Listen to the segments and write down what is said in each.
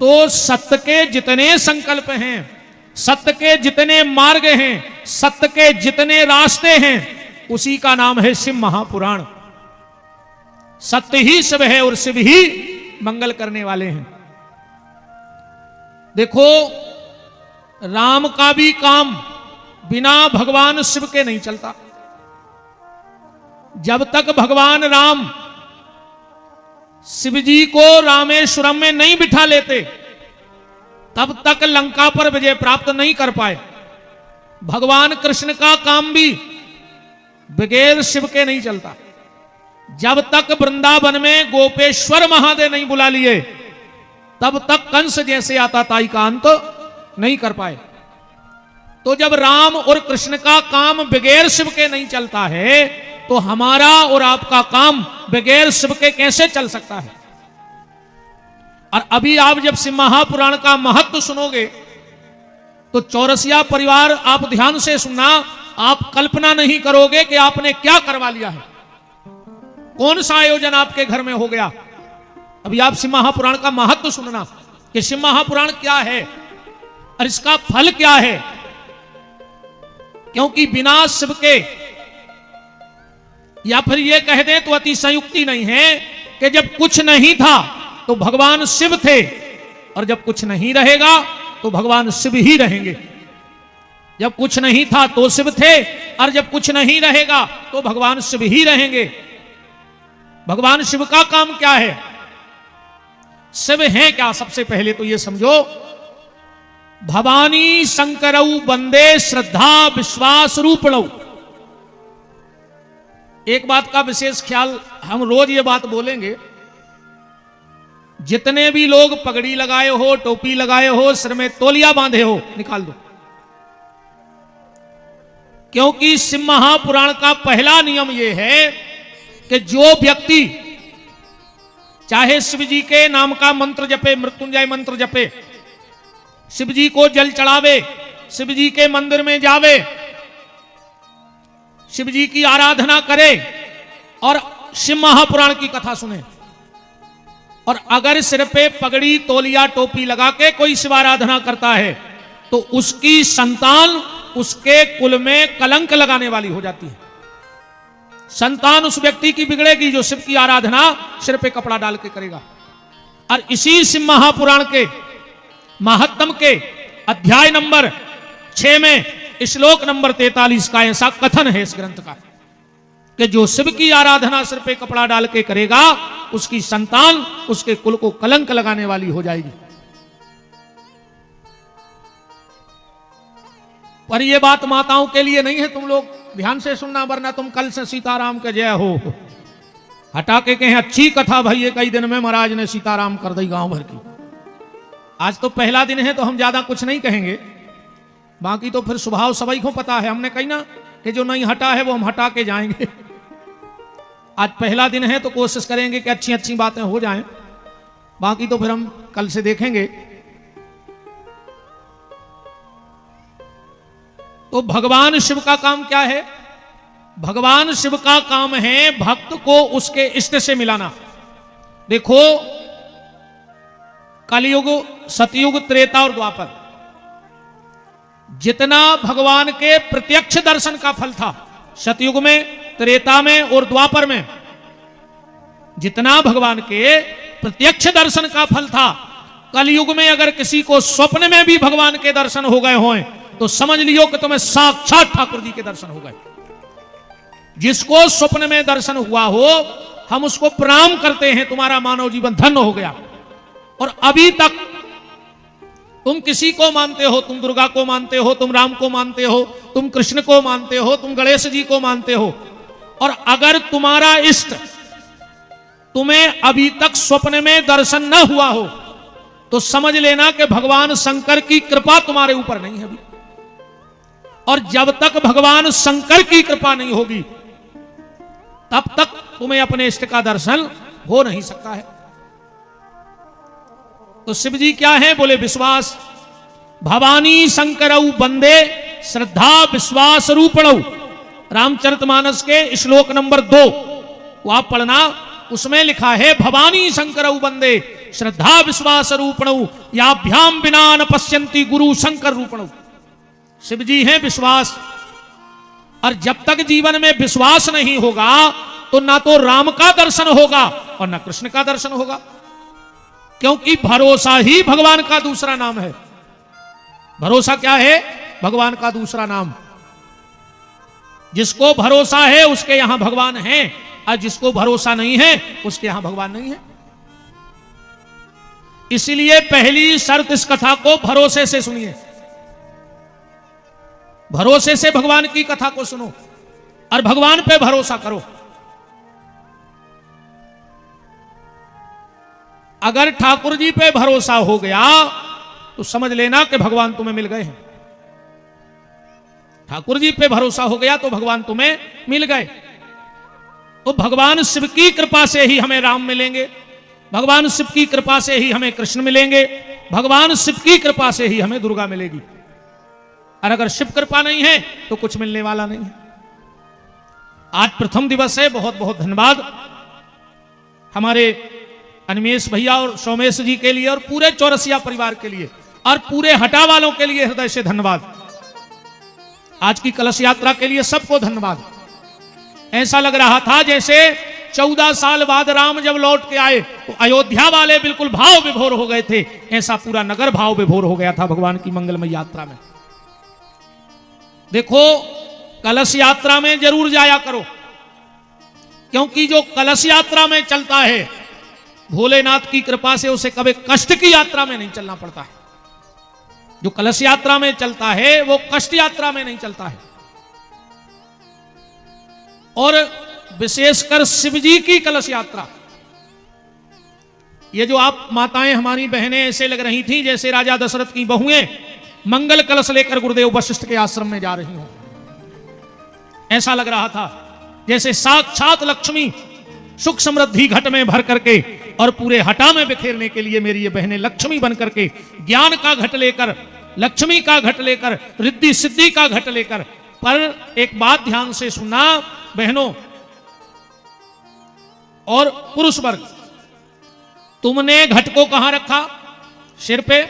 तो सत्य के जितने संकल्प हैं, सत्य के जितने मार्ग हैं, सत्य के जितने रास्ते हैं, उसी का नाम है शिव महापुराण। सत्य ही शिव है और शिव ही मंगल करने वाले हैं। देखो, राम का भी काम बिना भगवान शिव के नहीं चलता। जब तक भगवान राम शिव जी को रामेश्वरम में नहीं बिठा लेते, तब तक लंका पर विजय प्राप्त नहीं कर पाए। भगवान कृष्ण का काम भी बगैर शिव के नहीं चलता। जब तक वृंदावन में गोपेश्वर महादेव नहीं बुला लिए, तब तक कंस जैसे आताताई का अंत नहीं कर पाए। तो जब राम और कृष्ण का काम बगैर शिव के नहीं चलता है, तो हमारा और आपका काम बगैर शिव के कैसे चल सकता है? और अभी आप जब शिव महापुराण का महत्व सुनोगे, तो चौरसिया परिवार आप ध्यान से सुनना, आप कल्पना नहीं करोगे कि आपने क्या करवा लिया है, कौन सा आयोजन आपके घर में हो गया। अभी आप शिव महापुराण का महत्व सुनना कि शिव महापुराण क्या है और इसका फल क्या है। क्योंकि बिना शिव के, या फिर यह कह दें तो अतिशयोक्ति नहीं है कि जब कुछ नहीं था तो भगवान शिव थे, और जब कुछ नहीं रहेगा तो भगवान शिव ही रहेंगे। जब कुछ नहीं था तो शिव थे, और जब कुछ नहीं रहेगा तो भगवान शिव ही रहेंगे। भगवान शिव का काम क्या है? शिव है क्या? सबसे पहले तो यह समझो, भवानी शंकरऊ बंदे श्रद्धा विश्वास रूपणऊ। एक बात का विशेष ख्याल, हम रोज ये बात बोलेंगे, जितने भी लोग पगड़ी लगाए हो, टोपी लगाए हो, सिर में तौलिया बांधे हो, निकाल दो। क्योंकि शिव महापुराण का पहला नियम यह है कि जो व्यक्ति चाहे शिव जी के नाम का मंत्र जपे, मृत्युंजय मंत्र जपे, शिव जी को जल चढ़ावे, शिव जी के मंदिर में जावे, शिव जी की आराधना करे और शिव महापुराण की कथा सुने, और अगर सिर पे पगड़ी तौलिया टोपी लगा के कोई शिव आराधना करता है, तो उसकी संतान उसके कुल में कलंक लगाने वाली हो जाती है। संतान उस व्यक्ति की बिगड़ेगी जो शिव की आराधना सिर पे कपड़ा डाल के करेगा। और इसी शिव महापुराण के महात्म के अध्याय नंबर 6 में श्लोक नंबर 43 का ऐसा कथन है इस ग्रंथ का, कि जो शिव की आराधना सिर पे कपड़ा डाल के करेगा, उसकी संतान उसके कुल को कलंक लगाने वाली हो जाएगी। पर यह बात माताओं के लिए नहीं है, तुम लोग ध्यान से सुनना, वरना तुम कल से सीताराम के जय हो हटा के कहें अच्छी कथा भाई, ये कई दिन में महाराज ने सीताराम कर दी गांव भर की। आज तो पहला दिन है तो हम ज्यादा कुछ नहीं कहेंगे, बाकी तो फिर स्वभाव सभी को पता है। हमने कही ना कि जो नहीं हटा है वो हम हटा के जाएंगे। आज पहला दिन है तो कोशिश करेंगे कि अच्छी अच्छी बातें हो जाएं, बाकी तो फिर हम कल से देखेंगे। तो भगवान शिव का काम क्या है? भगवान शिव का काम है भक्त को उसके इष्ट से मिलाना। देखो, कलयुग, सतयुग, त्रेता और द्वापर, जितना भगवान के प्रत्यक्ष दर्शन का फल था सतयुग में, त्रेता में और द्वापर में, जितना भगवान के प्रत्यक्ष दर्शन का फल था, कलयुग में अगर किसी को स्वप्न में भी भगवान के दर्शन हो गए हों, तो समझ लियो कि तुम्हें साक्षात ठाकुर जी के दर्शन हो गए। जिसको स्वप्न में दर्शन हुआ हो, हम उसको प्रणाम करते हैं, तुम्हारा मानव जीवन धन्य हो गया। और अभी तक तुम किसी को मानते हो, तुम दुर्गा को मानते हो, तुम राम को मानते हो, तुम कृष्ण को मानते हो, तुम गणेश जी को मानते हो, और अगर तुम्हारा इष्ट तुम्हें अभी तक स्वप्न में दर्शन न हुआ हो, तो समझ लेना कि भगवान शंकर की कृपा तुम्हारे ऊपर नहीं है अभी। और जब तक भगवान शंकर की कृपा नहीं होगी, तब तक तुम्हें अपने इष्ट का दर्शन हो नहीं सकता है। तो शिव जी क्या है? बोले विश्वास। भवानी शंकरऊ बंदे श्रद्धा विश्वास रूपणऊ। रामचरितमानस के श्लोक नंबर 2 वो आप पढ़ना, उसमें लिखा है भवानी शंकरऊ बंदे श्रद्धा विश्वास रूपणौ याभ्याम बिना न पश्यन्ति गुरु शंकर रूपणौ। शिव जी हैं विश्वास, और जब तक जीवन में विश्वास नहीं होगा तो ना तो राम का दर्शन होगा और ना कृष्ण का दर्शन होगा, क्योंकि भरोसा ही भगवान का दूसरा नाम है। भरोसा क्या है? भगवान का दूसरा नाम। जिसको भरोसा है उसके यहां भगवान है, और जिसको भरोसा नहीं है उसके यहां भगवान नहीं है। इसलिए पहली शर्त इस कथा को भरोसे से सुनिए, भरोसे से भगवान की कथा को सुनो और भगवान पे भरोसा करो। अगर ठाकुर जी पे भरोसा हो गया तो समझ लेना कि भगवान तुम्हें मिल गए हैं। ठाकुर जी पे भरोसा हो गया तो भगवान तुम्हें मिल गए। तो भगवान शिव की कृपा से ही हमें राम मिलेंगे, भगवान शिव की कृपा से ही हमें कृष्ण मिलेंगे, भगवान शिव की कृपा से ही हमें दुर्गा मिलेगी। और अगर शिव कृपा नहीं है तो कुछ मिलने वाला नहीं है। आज प्रथम दिवस है, बहुत बहुत धन्यवाद हमारे अनिमेश भैया और सोमेश जी के लिए और पूरे चौरसिया परिवार के लिए और पूरे हटा वालों के लिए हृदय से धन्यवाद। आज की कलश यात्रा के लिए सबको धन्यवाद। ऐसा लग रहा था जैसे 14 साल बाद राम जब लौट के आए तो अयोध्या वाले बिल्कुल भाव विभोर हो गए थे, ऐसा पूरा नगर भाव विभोर हो गया था भगवान की मंगलमय यात्रा में। देखो, कलश यात्रा में जरूर जाया करो, क्योंकि जो कलश यात्रा में चलता है भोलेनाथ की कृपा से उसे कभी कष्ट की यात्रा में नहीं चलना पड़ता है। जो कलश यात्रा में चलता है वो कष्ट यात्रा में नहीं चलता है। और विशेषकर शिव जी की कलश यात्रा, ये जो आप माताएं हमारी बहनें ऐसे लग रही थी जैसे राजा दशरथ की बहुएं मंगल कलश लेकर गुरुदेव वशिष्ठ के आश्रम में जा रही हों। ऐसा लग रहा था जैसे साक्षात लक्ष्मी सुख समृद्धि घट में भर करके और पूरे हटा में बिखेरने के लिए मेरी ये बहनें लक्ष्मी बन करके ज्ञान का घट लेकर, लक्ष्मी का घट लेकर, रिद्धि सिद्धि का घट लेकर। पर एक बात ध्यान से सुनना बहनों और पुरुष वर्ग, तुमने घट को कहां रखा? सिर पे।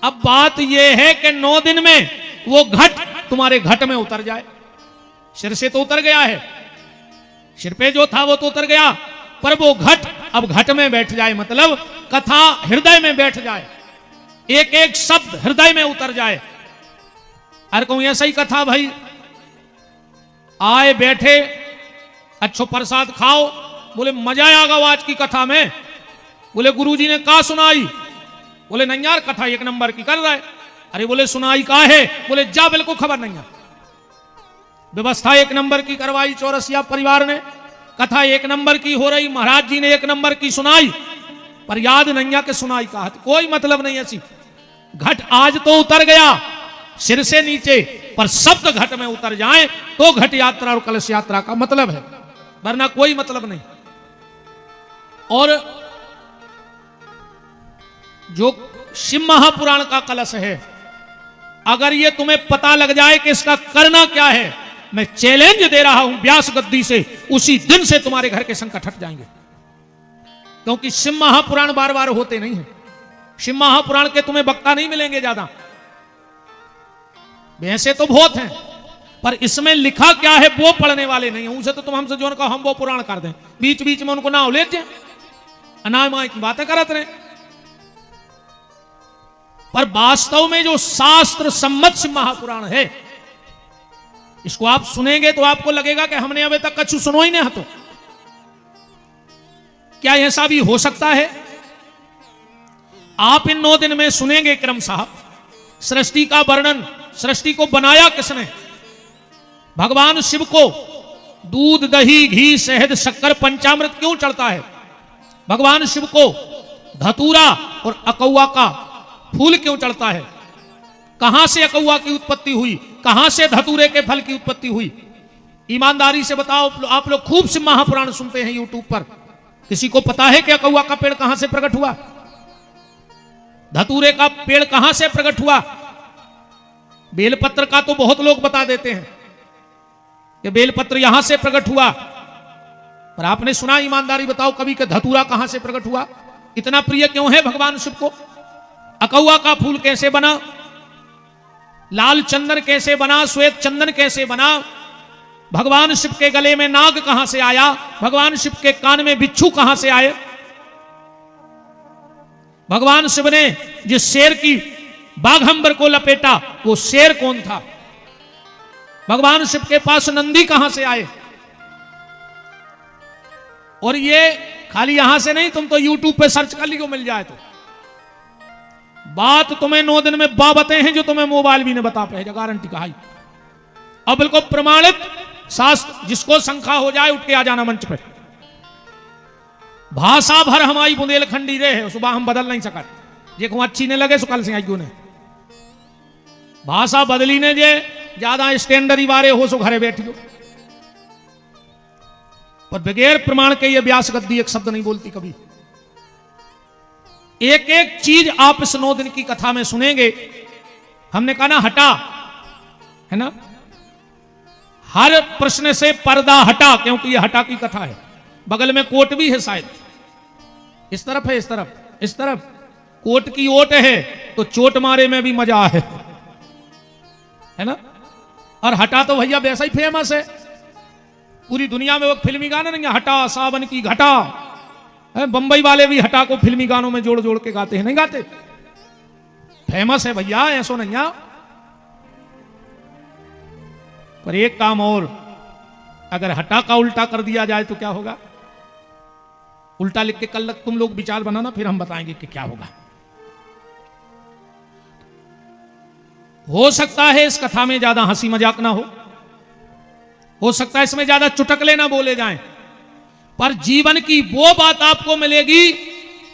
अब बात यह है कि 9 दिन में वो घट तुम्हारे घट में उतर जाए। सिर से तो उतर गया है, सिर पे जो था वो तो उतर गया, पर वो घट अब घट में बैठ जाए, मतलब कथा हृदय में बैठ जाए, एक एक शब्द हृदय में उतर जाए। अरे कहूं ऐसा ही कथा भाई, आए बैठे अच्छो प्रसाद खाओ, बोले मजा आएगा आज की कथा में। बोले गुरुजी ने कहा सुनाई? बोले नहीं यार कथा 1 नंबर की कर रहा है। अरे बोले सुनाई का है? बोले जा बिल्कुल खबर नहीं है। व्यवस्था 1 नंबर की करवाई चौरसिया परिवार ने, कथा 1 नंबर की हो रही, महाराज जी ने 1 नंबर की सुनाई, पर याद नहीं है कि सुनाई का कोई मतलब नहीं ऐसी। घट आज तो उतर गया सिर से नीचे, पर शब्द घट में उतर जाए तो घट यात्रा और कलश यात्रा का मतलब है, वरना कोई मतलब नहीं। और जो शिव महापुराण का कलश है, अगर ये तुम्हें पता लग जाए कि इसका करना क्या है, मैं चैलेंज दे रहा हूं व्यास गद्दी से, उसी दिन से तुम्हारे घर के संकट हट जाएंगे। क्योंकि शिव महापुराण बार बार होते नहीं है। शिव महापुराण के तुम्हें वक्ता नहीं मिलेंगे ज्यादा, वैसे तो बहुत हैं, पर इसमें लिखा क्या है वो पढ़ने वाले नहीं है। उसे तो तुम हमसे जो कहो हम वो पुराण कर दें, बीच बीच में उनको ना लेते अनामा की बातें करत रहे। पर वास्तव में जो शास्त्र सम्मत शिव महापुराण है, इसको आप सुनेंगे तो आपको लगेगा कि हमने अभी तक कछु सुनो ही नहीं। तो क्या ऐसा भी हो सकता है? आप इन 9 दिन में सुनेंगे क्रमशः सृष्टि का वर्णन, सृष्टि को बनाया किसने। भगवान शिव को दूध दही घी शहद शक्कर पंचामृत क्यों चढ़ता है? भगवान शिव को धतूरा और अकौआ का फूल क्यों चढ़ता है? कहां से अकौआ की उत्पत्ति हुई, कहां से धतूरे के फल की उत्पत्ति हुई? ईमानदारी से बताओ, आप लोग खूब शिव महापुराण सुनते हैं यूट्यूब पर, किसी को पता है कि अकौआ का पेड़ कहां से प्रकट हुआ? धतूरे का पेड़ कहां से प्रकट हुआ? बेलपत्र का तो बहुत लोग बता देते हैं कि बेलपत्र यहां से प्रकट हुआ, पर आपने सुना? ईमानदारी बताओ कभी कि धतूरा कहां से प्रकट हुआ? इतना प्रिय क्यों है भगवान शिव को? अकौआ का फूल कैसे बना, लाल चंदन कैसे बना, श्वेत चंदन कैसे बना, भगवान शिव के गले में नाग कहां से आया, भगवान शिव के कान में बिच्छू कहां से आए, भगवान शिव ने जिस शेर की बाघंबर को लपेटा वो शेर कौन था, भगवान शिव के पास नंदी कहां से आए। और ये खाली यहां से नहीं, तुम तो YouTube पे सर्च कर लियो, मिल जाए तो। बात तुम्हें 9 दिन में बाबतें हैं जो तुम्हें मोबाइल भी नहीं बता पाए, गारंटी कहा। अब बिल्कुल प्रमाणित शास्त्र, जिसको शंका हो जाए उठ के आ जाना मंच पे। भाषा भर हमारी बुंदेलखंडी रे है, सुबह हम बदल नहीं सका, जे को अच्छी नहीं लगे सो कल से आइयो ने भाषा बदली ने, जे ज्यादा स्टैंडर्ड वारे हो सो घरे बैठियो। पर बगैर प्रमाण के ये व्यास गद्दी एक शब्द नहीं बोलती कभी। एक एक चीज आप इस 9 दिन की कथा में सुनेंगे। हमने कहा ना हटा, है ना, हर प्रश्न से पर्दा हटा, क्योंकि ये हटा की कथा है। बगल में कोट भी है शायद, इस तरफ है, इस तरफ, इस तरफ कोट की ओट है, तो चोट मारे में भी मजा है ना। और हटा तो भैया वैसा ही फेमस है पूरी दुनिया में। वो फिल्मी गाना नहीं है, हटा सावन की घटा, बंबई वाले भी हटा को फिल्मी गानों में जोड़ जोड़ के गाते हैं, नहीं गाते? फेमस है भैया, ऐसो नहीं है। पर एक काम और, अगर हटा का उल्टा कर दिया जाए तो क्या होगा? उल्टा लिख के कल तुम लोग विचार बनाना, फिर हम बताएंगे कि क्या होगा। हो सकता है इस कथा में ज्यादा हंसी मजाक ना हो सकता है इसमें ज्यादा चुटकले ना बोले जाएं, पर जीवन की वो बात आपको मिलेगी,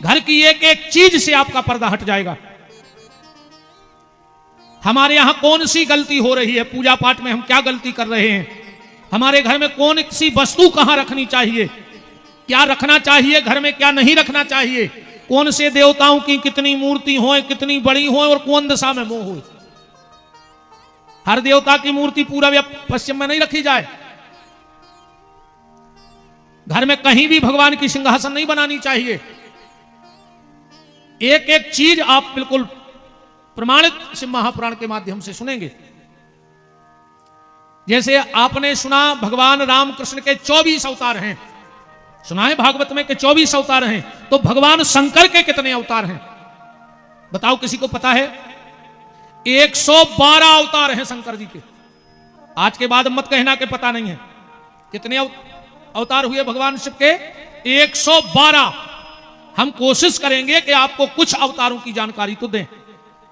घर की एक एक चीज से आपका पर्दा हट जाएगा। हमारे यहां कौन सी गलती हो रही है, पूजा पाठ में हम क्या गलती कर रहे हैं, हमारे घर में कौन सी वस्तु कहां रखनी चाहिए, क्या रखना चाहिए घर में, क्या नहीं रखना चाहिए, कौन से देवताओं की कितनी मूर्ति हो, कितनी बड़ी हो, और कौन दिशा में मोह हो। हर देवता की मूर्ति पूर्व या पश्चिम में नहीं रखी जाए। घर में कहीं भी भगवान की सिंहासन नहीं बनानी चाहिए। एक एक चीज आप बिल्कुल प्रमाणित शिव महापुराण के माध्यम से सुनेंगे। जैसे आपने सुना भगवान रामकृष्ण के 24 अवतार हैं, सुना है भागवत में कि 24 अवतार हैं, तो भगवान शंकर के कितने अवतार हैं बताओ, किसी को पता है? 112 अवतार हैं शंकर जी के। आज के बाद मत कहना कि पता नहीं है। कितने अवतार हुए भगवान शिव के? 112। हम कोशिश करेंगे कि आपको कुछ अवतारों की जानकारी तो दें,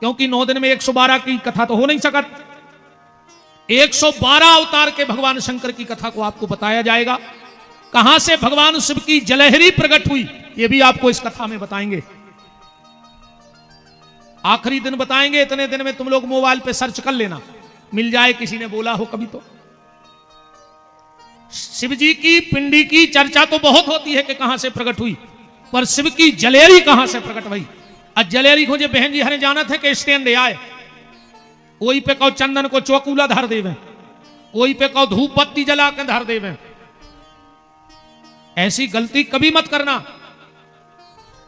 क्योंकि 9 दिन में 112 की कथा तो हो नहीं सकती। 112 अवतार के भगवान शंकर की कथा को आपको बताया जाएगा। कहां से भगवान शिव की जलहरी प्रकट हुई, यह भी आपको इस कथा में बताएंगे। आखिरी दिन बताएंगे, इतने दिन में तुम लोग मोबाइल पे सर्च कर लेना, मिल जाए, किसी ने बोला हो कभी तो। शिव जी की पिंडी की चर्चा तो बहुत होती है कि कहां से प्रकट हुई, पर शिव की जलेरी कहां से प्रकट हुई। आज जलेरी को जो बहन जी हरे जाना थे कि स्टैंड आए, कोई पे कहो चंदन को चौकूला धर देवे, कोई पे कहो धूप बत्ती जला के धर देवे। ऐसी गलती कभी मत करना।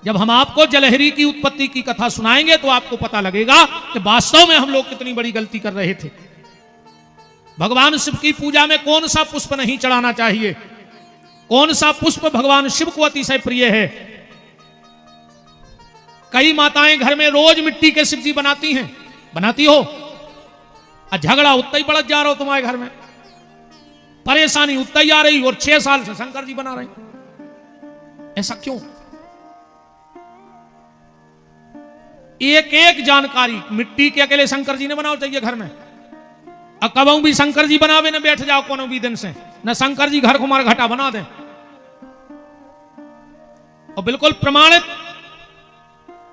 जब हम आपको जलहरी की उत्पत्ति की कथा सुनाएंगे तो आपको पता लगेगा कि वास्तव में हम लोग कितनी बड़ी गलती कर रहे थे। भगवान शिव की पूजा में कौन सा पुष्प नहीं चढ़ाना चाहिए, कौन सा पुष्प भगवान शिव को अतिशय प्रिय है। कई माताएं घर में रोज मिट्टी के शिव जी बनाती हैं, बनाती हो, झगड़ा उतना ही बढ़ जा रहा हो तुम्हारे घर में, परेशानी उतना ही आ रही, और 6 साल से शंकर जी बना रहे। ऐसा क्यों? एक एक जानकारी मिट्टी के अकेले शंकर जी ने बनाओ चाहिए घर में। अब कबू भी शंकर जी बनावे न बैठ जाओ कोनो भी दिन से, न शंकर जी घर को मार घटा बना दे। और बिल्कुल प्रमाणित,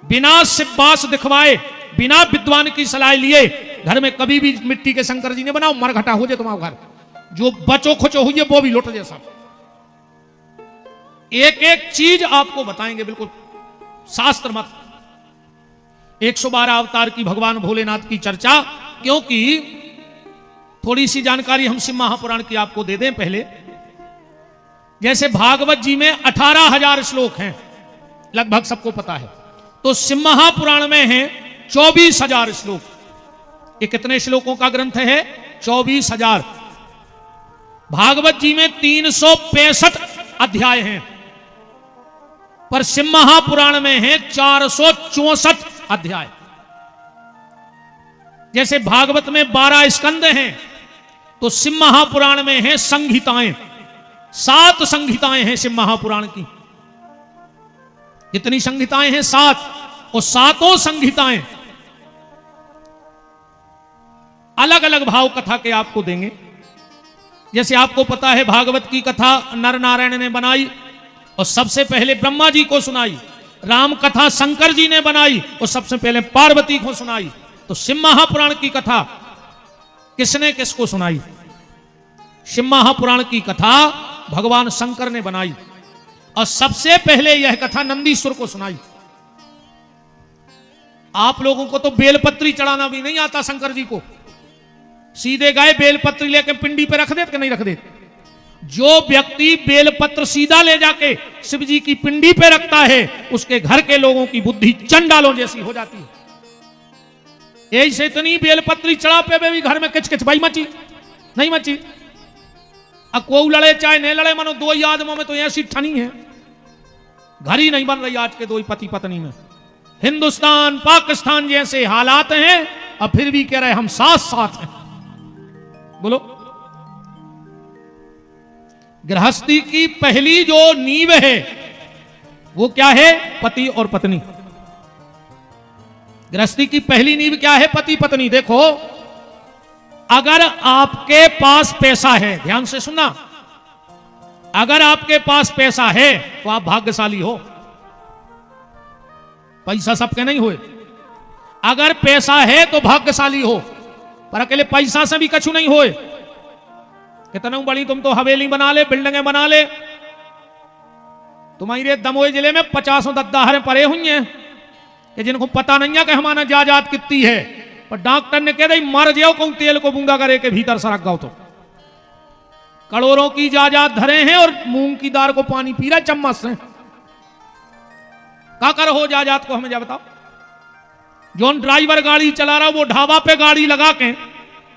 बिना शिववास दिखवाए, बिना विद्वान की सलाह लिए घर में कभी भी मिट्टी के शंकर जी ने बनाओ, मरघटा हो जाए तुम्हारा घर, जो बचो खुचो हुई है वो भी लुट जाए सब। एक एक चीज आपको बताएंगे बिल्कुल शास्त्र मत। 112 अवतार की भगवान भोलेनाथ की चर्चा, क्योंकि थोड़ी सी जानकारी हम शिव महापुराण की आपको दे दें पहले। जैसे भागवत जी में 18,000 श्लोक हैं, लगभग सबको पता है। तो सिंह महापुराण में है 24,000 श्लोक। ये कितने श्लोकों का ग्रंथ है? 24,000। भागवत जी में 365 अध्याय हैं, पर सिंह महापुराण में है 464 अध्याय। जैसे भागवत में 12 स्कंद हैं, तो सिंह महापुराण में है संहिताएं। 7 संहिताएं हैं सिंह महापुराण की। जितनी संहिताएं हैं 7, और 7 संहिताएं अलग अलग भाव कथा के आपको देंगे। जैसे आपको पता है भागवत की कथा नर नारायण ने बनाई और सबसे पहले ब्रह्मा जी को सुनाई। राम कथा शंकर जी ने बनाई और सबसे पहले पार्वती को सुनाई। तो सिंह महापुराण की कथा किसने किसको सुनाई? सिंह महापुराण की कथा भगवान शंकर ने बनाई और सबसे पहले यह कथा नंदीश्वर को सुनाई। आप लोगों को तो बेलपत्री चढ़ाना भी नहीं आता शंकर जी को। सीधे गए बेलपत्री लेके पिंडी पे रख देते कि नहीं रख देते? जो व्यक्ति बेलपत्र सीधा ले जाके शिव जी की पिंडी पे रखता है, उसके घर के लोगों की बुद्धि चंडालों जैसी हो जाती है। यही से इतनी बेलपत्री चढ़ा पे भी घर में किच किच भाई मची नहीं मची। अब कोई लड़े चाहे नहीं लड़े, मानो दो ही आदमों में तो ऐसी ठनी है, घर ही नहीं बन रही आज के दो ही पति पत्नी में। हिंदुस्तान पाकिस्तान जैसे हालात हैं, अब फिर भी कह रहे हम साथ साथ हैं। बोलो, गृहस्थी की पहली जो नींव है वो क्या है? पति और पत्नी। गृहस्थी की पहली नींव क्या है? पति पत्नी। देखो, अगर आपके पास पैसा है, ध्यान से सुनना, अगर आपके पास पैसा है तो आप भाग्यशाली हो। पैसा सबके नहीं हुए। अगर पैसा है तो भाग्यशाली हो, पर अकेले पैसा से भी कछु नहीं होए। कितना बड़ी तुम तो हवेली बना ले, बिल्डिंगें बना ले, तुम्हारे दमोह जिले में 50 दद्दाहरें पड़े हुई हैं कि जिनको पता नहीं है कि हमारा जायदाद कितनी है, पर डॉक्टर ने कह दी मर जाओ कहूं तेल को बूंदा करे के भीतर सरक गाओ। तो करोड़ों की जायदाद धरे हैं और मूंग की दाल को पानी पी रहा चम्मच से। क्या कर हो जायदाद को हमें जा बताओ। जोन ड्राइवर गाड़ी चला रहा, वो ढाबा पे गाड़ी लगा के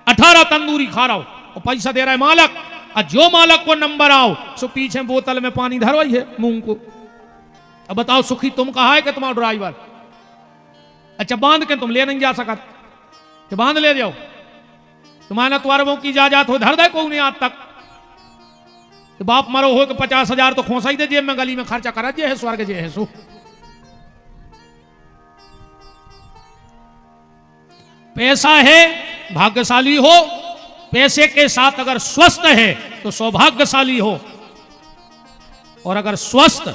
18 तंदूरी खा रहा हो और पैसा दे रहा है मालक, और जो मालक को नंबर आओ सो पीछे बोतल में पानी धरवाई है मूंग को। अब बताओ सुखी तुम कहा है कि तुम्हारा ड्राइवर? अच्छा बांध के तुम ले नहीं जा सका, कि बांध ले जाओ। तुम्हारा तुआरबों की जायदाद हो धर दे को नहीं आज तक। तो बाप मरो हो कि 50,000 तो खोसा ही दे जेब में, गली में खर्चा करा जे है स्वर्ग जे है सो। पैसा है भाग्यशाली हो, पैसे के साथ अगर स्वस्थ है तो सौभाग्यशाली हो, और अगर स्वस्थ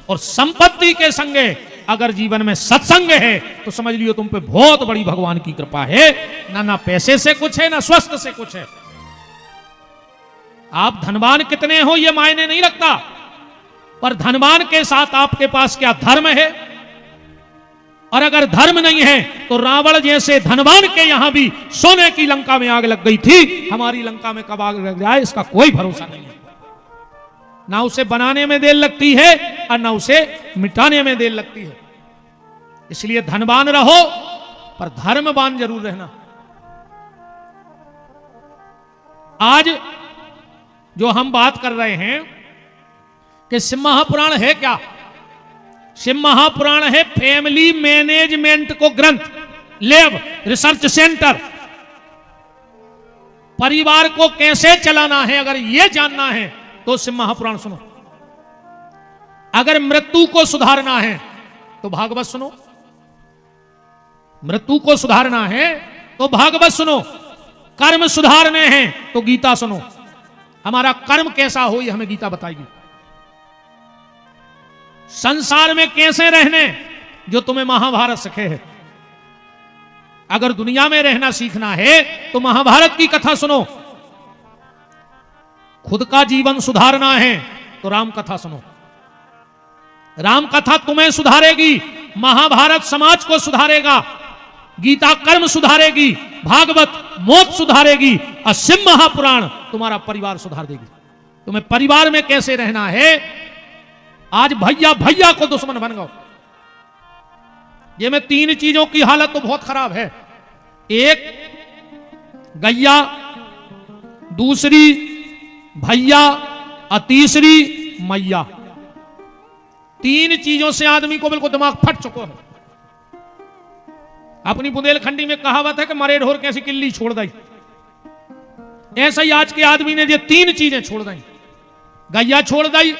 और संपत्ति के संगे अगर जीवन में सत्संग है तो समझ लियो तुम पे बहुत बड़ी भगवान की कृपा है। ना पैसे से कुछ है, ना स्वस्थ से कुछ है। आप धनवान कितने हो ये मायने नहीं रखता, पर धनवान के साथ आपके पास क्या धर्म है। और अगर धर्म नहीं है तो रावण जैसे धनवान के यहां भी सोने की लंका में आग लग गई थी, हमारी लंका में कब आग लग जाए इसका कोई भरोसा नहीं है। ना उसे बनाने में देर लगती है और ना उसे मिटाने में देर लगती है। इसलिए धनवान रहो पर धर्मवान जरूर रहना। आज जो हम बात कर रहे हैं कि सिंह महापुराण है क्या? सिंह महापुराण है फैमिली मैनेजमेंट को ग्रंथ, लैब, रिसर्च सेंटर। परिवार को कैसे चलाना है अगर यह जानना है तो सिंह महापुराण सुनो। अगर मृत्यु को सुधारना है तो भागवत सुनो। मृत्यु को सुधारना है तो भागवत सुनो। कर्म सुधारने हैं तो गीता सुनो। हमारा कर्म कैसा हो ये हमें गीता बताएगी। संसार में कैसे रहने जो तुम्हें महाभारत सिखे है। अगर दुनिया में रहना सीखना है तो महाभारत की कथा सुनो। खुद का जीवन सुधारना है तो राम कथा सुनो। राम कथा तुम्हें सुधारेगी, महाभारत समाज को सुधारेगा, गीता कर्म सुधारेगी, भागवत मौत सुधारेगी, और सिंह महापुराण तुम्हारा परिवार सुधार देगी। तुम्हें परिवार में कैसे रहना है। आज भैया भैया को दुश्मन बन गए, ये में तीन चीजों की हालत तो बहुत खराब है। एक गैया, दूसरी भैया और तीसरी मैया। तीन चीजों से आदमी को बिल्कुल दिमाग फट चुका है। अपनी बुंदेलखंडी में कहावत है कि मरे ढोर कैसी किल्ली छोड़ दी। ऐसा ही आज के आदमी ने ये तीन चीजें छोड़ दी। गैया छोड़ दी,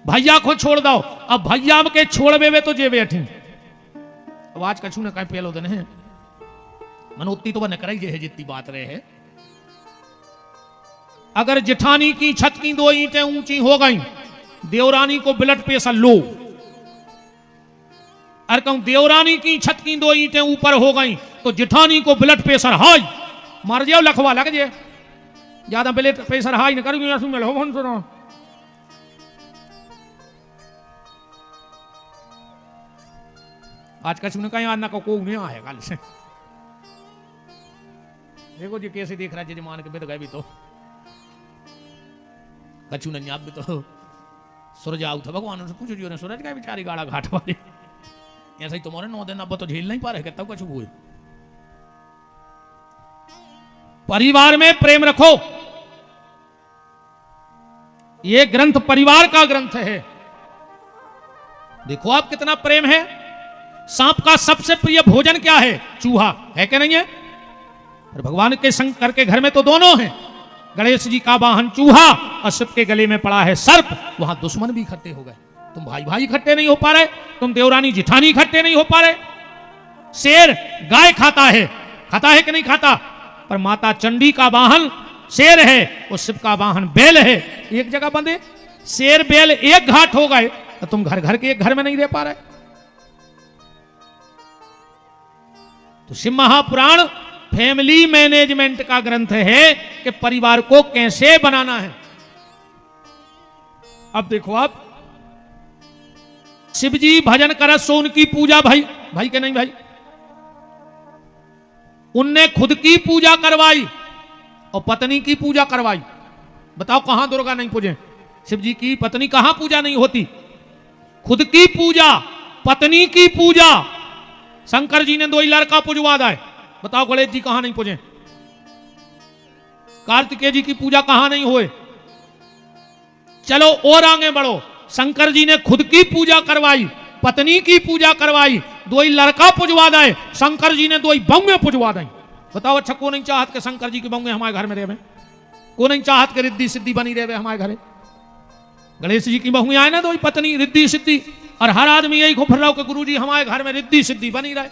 भैया को छोड़ दो, अब भैया के छोड़वे वे तो जे बैठी। अब आज कछू ने कहीं पहलो दिन है मनोत्ती तो वह न कराई है जितनी बात रहे है। अगर जेठानी की छत की दो ईंटें ऊंची हो गई, देवरानी को ब्लड प्रेशर लो। अरे कहूं देवरानी की छत की दो ईंटें ऊपर हो गई तो जेठानी को ब्लड प्रेशर हाई, मर जाओ लखवा लग जाए। ज्यादा ब्लड प्रेशर हाई न करूंगी। आज कछु ने कहीं आना को नहीं आए कल से। देखो जी कैसे देख रहा है जजमान के बिद गए भी तो कछु ने भी तो सूरज आउ था। भगवान से पूछो जी ने सूरज का बेचारी गाड़ा घाट वाली ऐसा ही तुम्हारे 9 दिन अब तो झेल नहीं पा रहे तब कछु हुए। परिवार में प्रेम रखो। ये ग्रंथ परिवार का ग्रंथ है। देखो आप कितना प्रेम है। सांप का सबसे प्रिय भोजन क्या है? चूहा है क्या नहीं है? और भगवान के शंकर के घर में तो दोनों हैं। गणेश जी का वाहन चूहा और शिव के गले में पड़ा है सर्प। वहां दुश्मन भी इकट्ठे हो गए। तुम भाई भाई इकट्ठे नहीं हो पा रहे, तुम देवरानी जिठानी इकट्ठे नहीं हो पा रहे। शेर गाय खाता है कि नहीं खाता? पर माता चंडी का वाहन शेर है और शिव का वाहन बैल है। एक जगह बंधे शेर बैल एक घाट हो गए तो तुम घर घर के एक घर में नहीं रह पा रहे। तो शिव महापुराण फैमिली मैनेजमेंट का ग्रंथ है कि परिवार को कैसे बनाना है। अब देखो आप शिव जी भजन कर सो उनकी पूजा भाई के नहीं भाई, उनने खुद की पूजा करवाई और पत्नी की पूजा करवाई। बताओ कहां दुर्गा नहीं पूजे? शिव जी की पत्नी कहां पूजा नहीं होती? खुद की पूजा, पत्नी की पूजा। शंकर जी ने 2 लड़का पूजवा दाए। बताओ गणेश जी कहां नहीं पूजे? कार्तिकेय जी की पूजा कहां नहीं हुए? चलो और आगे बढ़ो। शंकर जी ने खुद की पूजा करवाई, पत्नी की पूजा करवाई, 2 लड़का पुजवा दाए। शंकर जी ने 2 बंगे पुजवा दाई। बताओ अच्छा को नहीं चाहत के शंकर जी की बंगे हमारे घर में रहे? को नहीं चाहत के रिद्धि सिद्धि बनी रहे हमारे घरे? गणेश जी की बहुएं आए ना 2 पत्नी रिद्धि सिद्धि, और हर आदमी यही घुफर रहा कि गुरु जी हमारे घर में रिद्धि सिद्धि बनी रहे।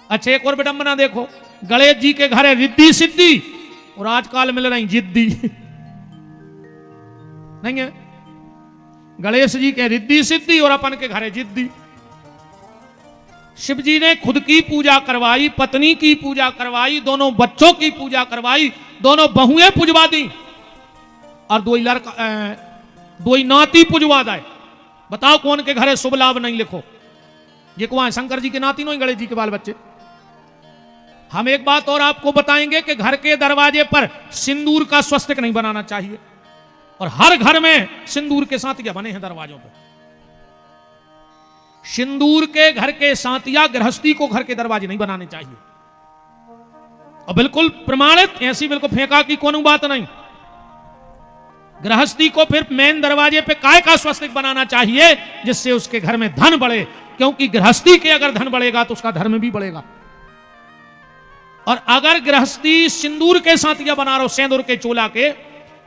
अच्छा एक और विडंबना देखो, गणेश जी के घर है रिद्धि सिद्धि और आजकल मिल रही जिद्दी। नहीं है? गणेश जी के रिद्धि सिद्धि और अपन के घर है जिद्दी। शिव जी ने खुद की पूजा करवाई, पत्नी की पूजा करवाई, दोनों बच्चों की पूजा करवाई, दोनों बहुएं पुजवा दी और 2 नाती पुजवा दाए। बताओ कौन के घरे शुभ लाभ नहीं लिखो? ये कौन? शंकर जी के नाती नहीं, गणेश जी के बाल बच्चे। हम एक बात और आपको बताएंगे कि घर के दरवाजे पर सिंदूर का स्वस्तिक नहीं बनाना चाहिए और हर घर में सिंदूर के साथिया बने हैं दरवाजों पर। सिंदूर के घर के साथिया गृहस्थी को घर के दरवाजे नहीं बनाने चाहिए और बिल्कुल प्रमाणित, ऐसी बिल्कुल फेंका की कोई बात नहीं। गृहस्थी को फिर मेन दरवाजे पे काय का स्वस्तिक बनाना चाहिए जिससे उसके घर में धन बढ़े, क्योंकि गृहस्थी के अगर धन बढ़ेगा तो उसका धर्म भी बढ़ेगा। और अगर गृहस्थी सिंदूर के साथिया बना रहो, सेंदूर के चोला के,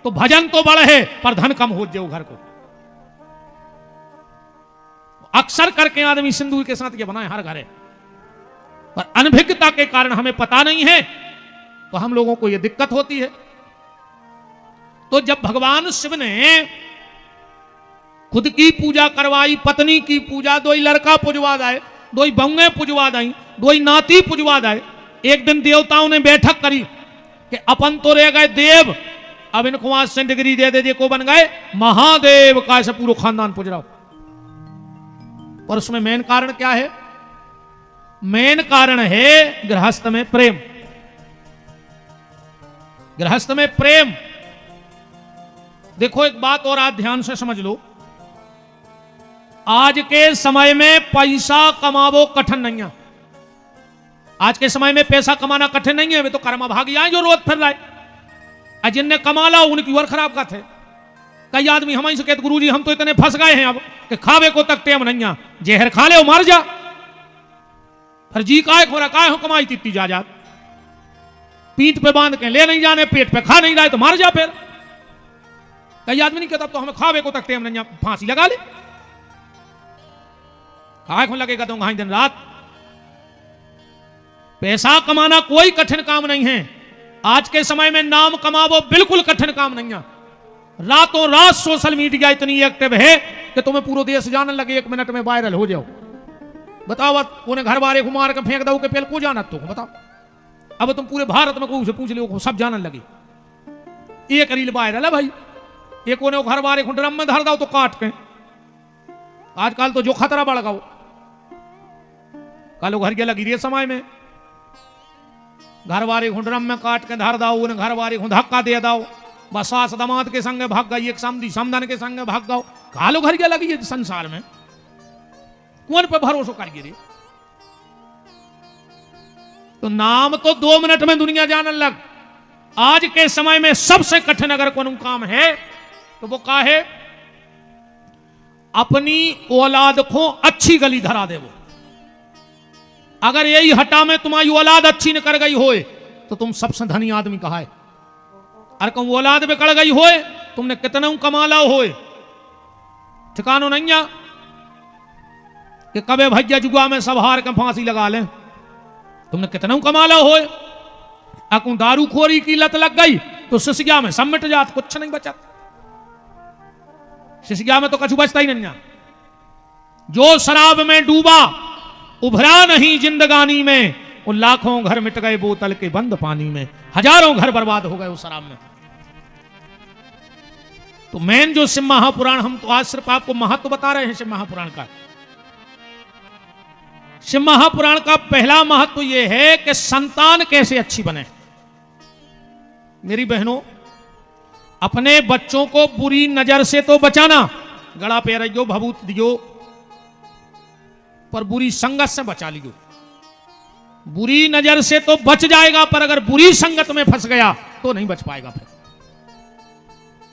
तो भजन तो बढ़े पर धन कम हो जाओ घर को। अक्सर करके आदमी सिंदूर के साथिया बनाए हर घरे, पर अनभिज्ञता के कारण हमें पता नहीं है तो हम लोगों को यह दिक्कत होती है। तो जब भगवान शिव ने खुद की पूजा करवाई, पत्नी की पूजा, 2 लड़का पुजवा दाए, 2 बंगे पुजवा दाई, 2 नाती पुजवा दाए। एक दिन देवताओं ने बैठक करी कि अपन तो रह गए देव, अब इनको आज से डिग्री दे दे, को बन गए महादेव। का से पूरा खानदान पुज रहा। और उसमें मेन कारण क्या है? मेन कारण है गृहस्थ में प्रेम। गृहस्थ में प्रेम। देखो एक बात और आप ध्यान से समझ लो, आज के समय में पैसा कमावो कठिन नहीं है। आज के समय में पैसा कमाना कठिन नहीं है, वे तो कर्मा भागी आए जो रोज फिर रहे। जिनने कमा ला उनकी और खराब का थे। कई आदमी हमारी से कहते गुरुजी हम तो इतने फंस गए हैं अब कि खावे को तक टेम नहीं है, जहर खा ले मर जा। फिर जी काय खोरा काय हो कमाई तित्ती जा पीठ पे बांध के ले नहीं जाने, पेट पे खा नहीं रहा तो मर जा। फिर कई आदमी नहीं कहता तो हमें खावे को तक टेम नहीं, फांसी लगा ले। काय को लगेगा तो वहां दिन रात। पैसा कमाना कोई कठिन काम नहीं है। आज के समय में नाम कमावो बिल्कुल कठिन काम नहीं है। रातों रात सोशल मीडिया इतनी एक्टिव है कि तुम्हें पूरा देश जानने लगे, 1 मिनट में वायरल हो जाओ। बताओ उन्हें घर वाले को मार के फेंक दो के पेल को जाना तो बताओ। अब तुम पूरे भारत में कोई से पूछ लो सब जानने लगे। एक रील वायरल है भाई, एक उन्हें घर वाले को ड्रम में धर दो तो काट के। आजकल तो जो खतरा बढ़ गया कल घर के लगी रही समय में घर वाले को ड्रम में काट के धर दो, उन्हें घर वाले को धक्का दे दो, बस सास दामाद के संग भाग गई, एक समधी समधन के संग भाग गओ। कालो घर के लगी है संसार में, कौन पे भरोसा कर गिरी। तो नाम तो 2 मिनट में दुनिया जानने लग। आज के समय में सबसे कठिन अगर कोई काम है तो वो का है, अपनी औलाद को अच्छी गली धरा दे। वो अगर यही हटा में तुम्हारी औलाद अच्छी न कर गई होए तो तुम सबसे धनी आदमी कहा है। अरे कहूं औलाद बिगड़ गई होए तुमने कितना कमा ला होए ठिकानो नहीं है कि कबे भैया जुआ में सब हार के फांसी लगा लें। तुमने कितना कमा ला होए। अकू दारू खोरी की लत लग गई तो सिसगिया में सब मिट जात, कुछ नहीं बचा। सिसगिया में तो कछु बचता ही नहीं है। जो शराब में डूबा उभरा नहीं जिंदगानी में, वो लाखों घर मिट गए बोतल के बंद पानी में, हजारों घर बर्बाद हो गए उस शराब में। तो मेन जो शिव महापुराण, हम तो आज सिर्फ आपको महत्व बता रहे हैं शिव महापुराण का। शिव महापुराण का पहला महत्व यह है कि संतान कैसे अच्छी बने। मेरी बहनों, अपने बच्चों को बुरी नजर से तो बचाना, गड़ा पे रहियो भभूत दियो, पर बुरी संगत से बचा लियो। बुरी नजर से तो बच जाएगा, पर अगर बुरी संगत में फंस गया तो नहीं बच पाएगा। फिर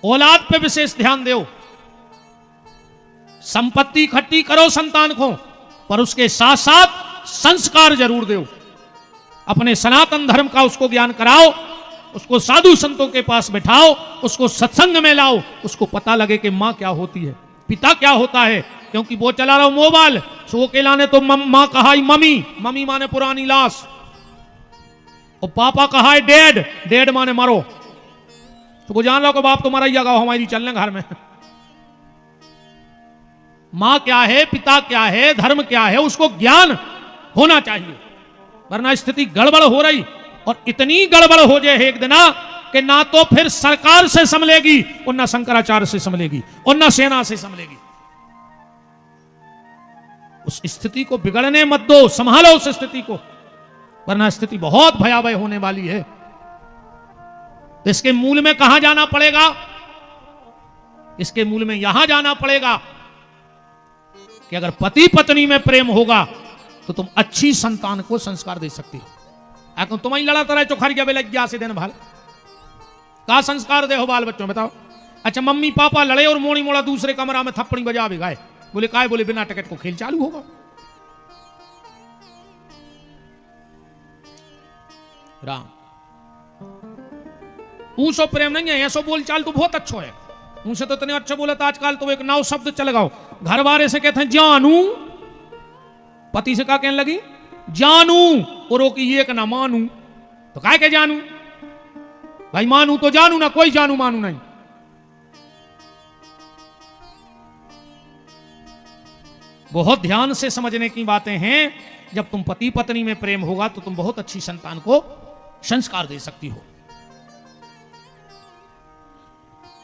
औलाद पे विशेष ध्यान दो। संपत्ति इकट्ठी करो संतान को, पर उसके साथ साथ संस्कार जरूर दो। अपने सनातन धर्म का उसको ज्ञान कराओ, उसको साधु संतों के पास बैठाओ, उसको सत्संग में लाओ, उसको पता लगे कि मां क्या होती है, पिता क्या होता है। क्योंकि वो चला रहा मोबाइल, सो के लाने तो मां कहा मम्मी, मम्मी माने पुरानी लाश, और पापा कहा है डैड, डैड माने मरो। तो वो जान लो कि बाप तुम्हारा ही जगह हमारी चलने घर में। मां क्या है, पिता क्या है, धर्म क्या है, उसको ज्ञान होना चाहिए। वरना स्थिति गड़बड़ हो रही, और इतनी गड़बड़ हो जाए एक दिन कि ना तो फिर सरकार से संभलेगी, और ना शंकराचार्य से संभलेगी, और ना सेना से संभलेगी। उस स्थिति को बिगड़ने मत दो, संभालो उस स्थिति को, वरना स्थिति बहुत भयावह होने वाली है। तो इसके मूल में कहां जाना पड़ेगा? इसके मूल में यहां जाना पड़ेगा कि अगर पति पत्नी में प्रेम होगा तो तुम अच्छी संतान को संस्कार दे सकती हो। तुम ही लड़ा तरह चोखर गया लग गया से दिन भाल का संस्कार दे हो बाल बच्चों, बताओ। अच्छा मम्मी पापा लड़े और मोड़ी मोड़ा दूसरे कमरा में थप्पड़ी बजा भी गए, बोले काय, बोले बिना टिकट को खेल चालू होगा। राम ऊसो प्रेम नहीं है, ऐसो बोल चाल तो बहुत अच्छा है। उनसे तो इतने अच्छे बोले तो आजकल तो एक नौ शब्द चल गओ। घर वाले से कहते हैं जानू, पति से क्या कहने लगी जानू, और वो की ये ना मानू। तो काय के जानू भाई, मानू तो जानू ना, कोई जानू मानू नहीं। बहुत ध्यान से समझने की बातें हैं। जब तुम पति पत्नी में प्रेम होगा तो तुम बहुत अच्छी संतान को संस्कार दे सकती हो।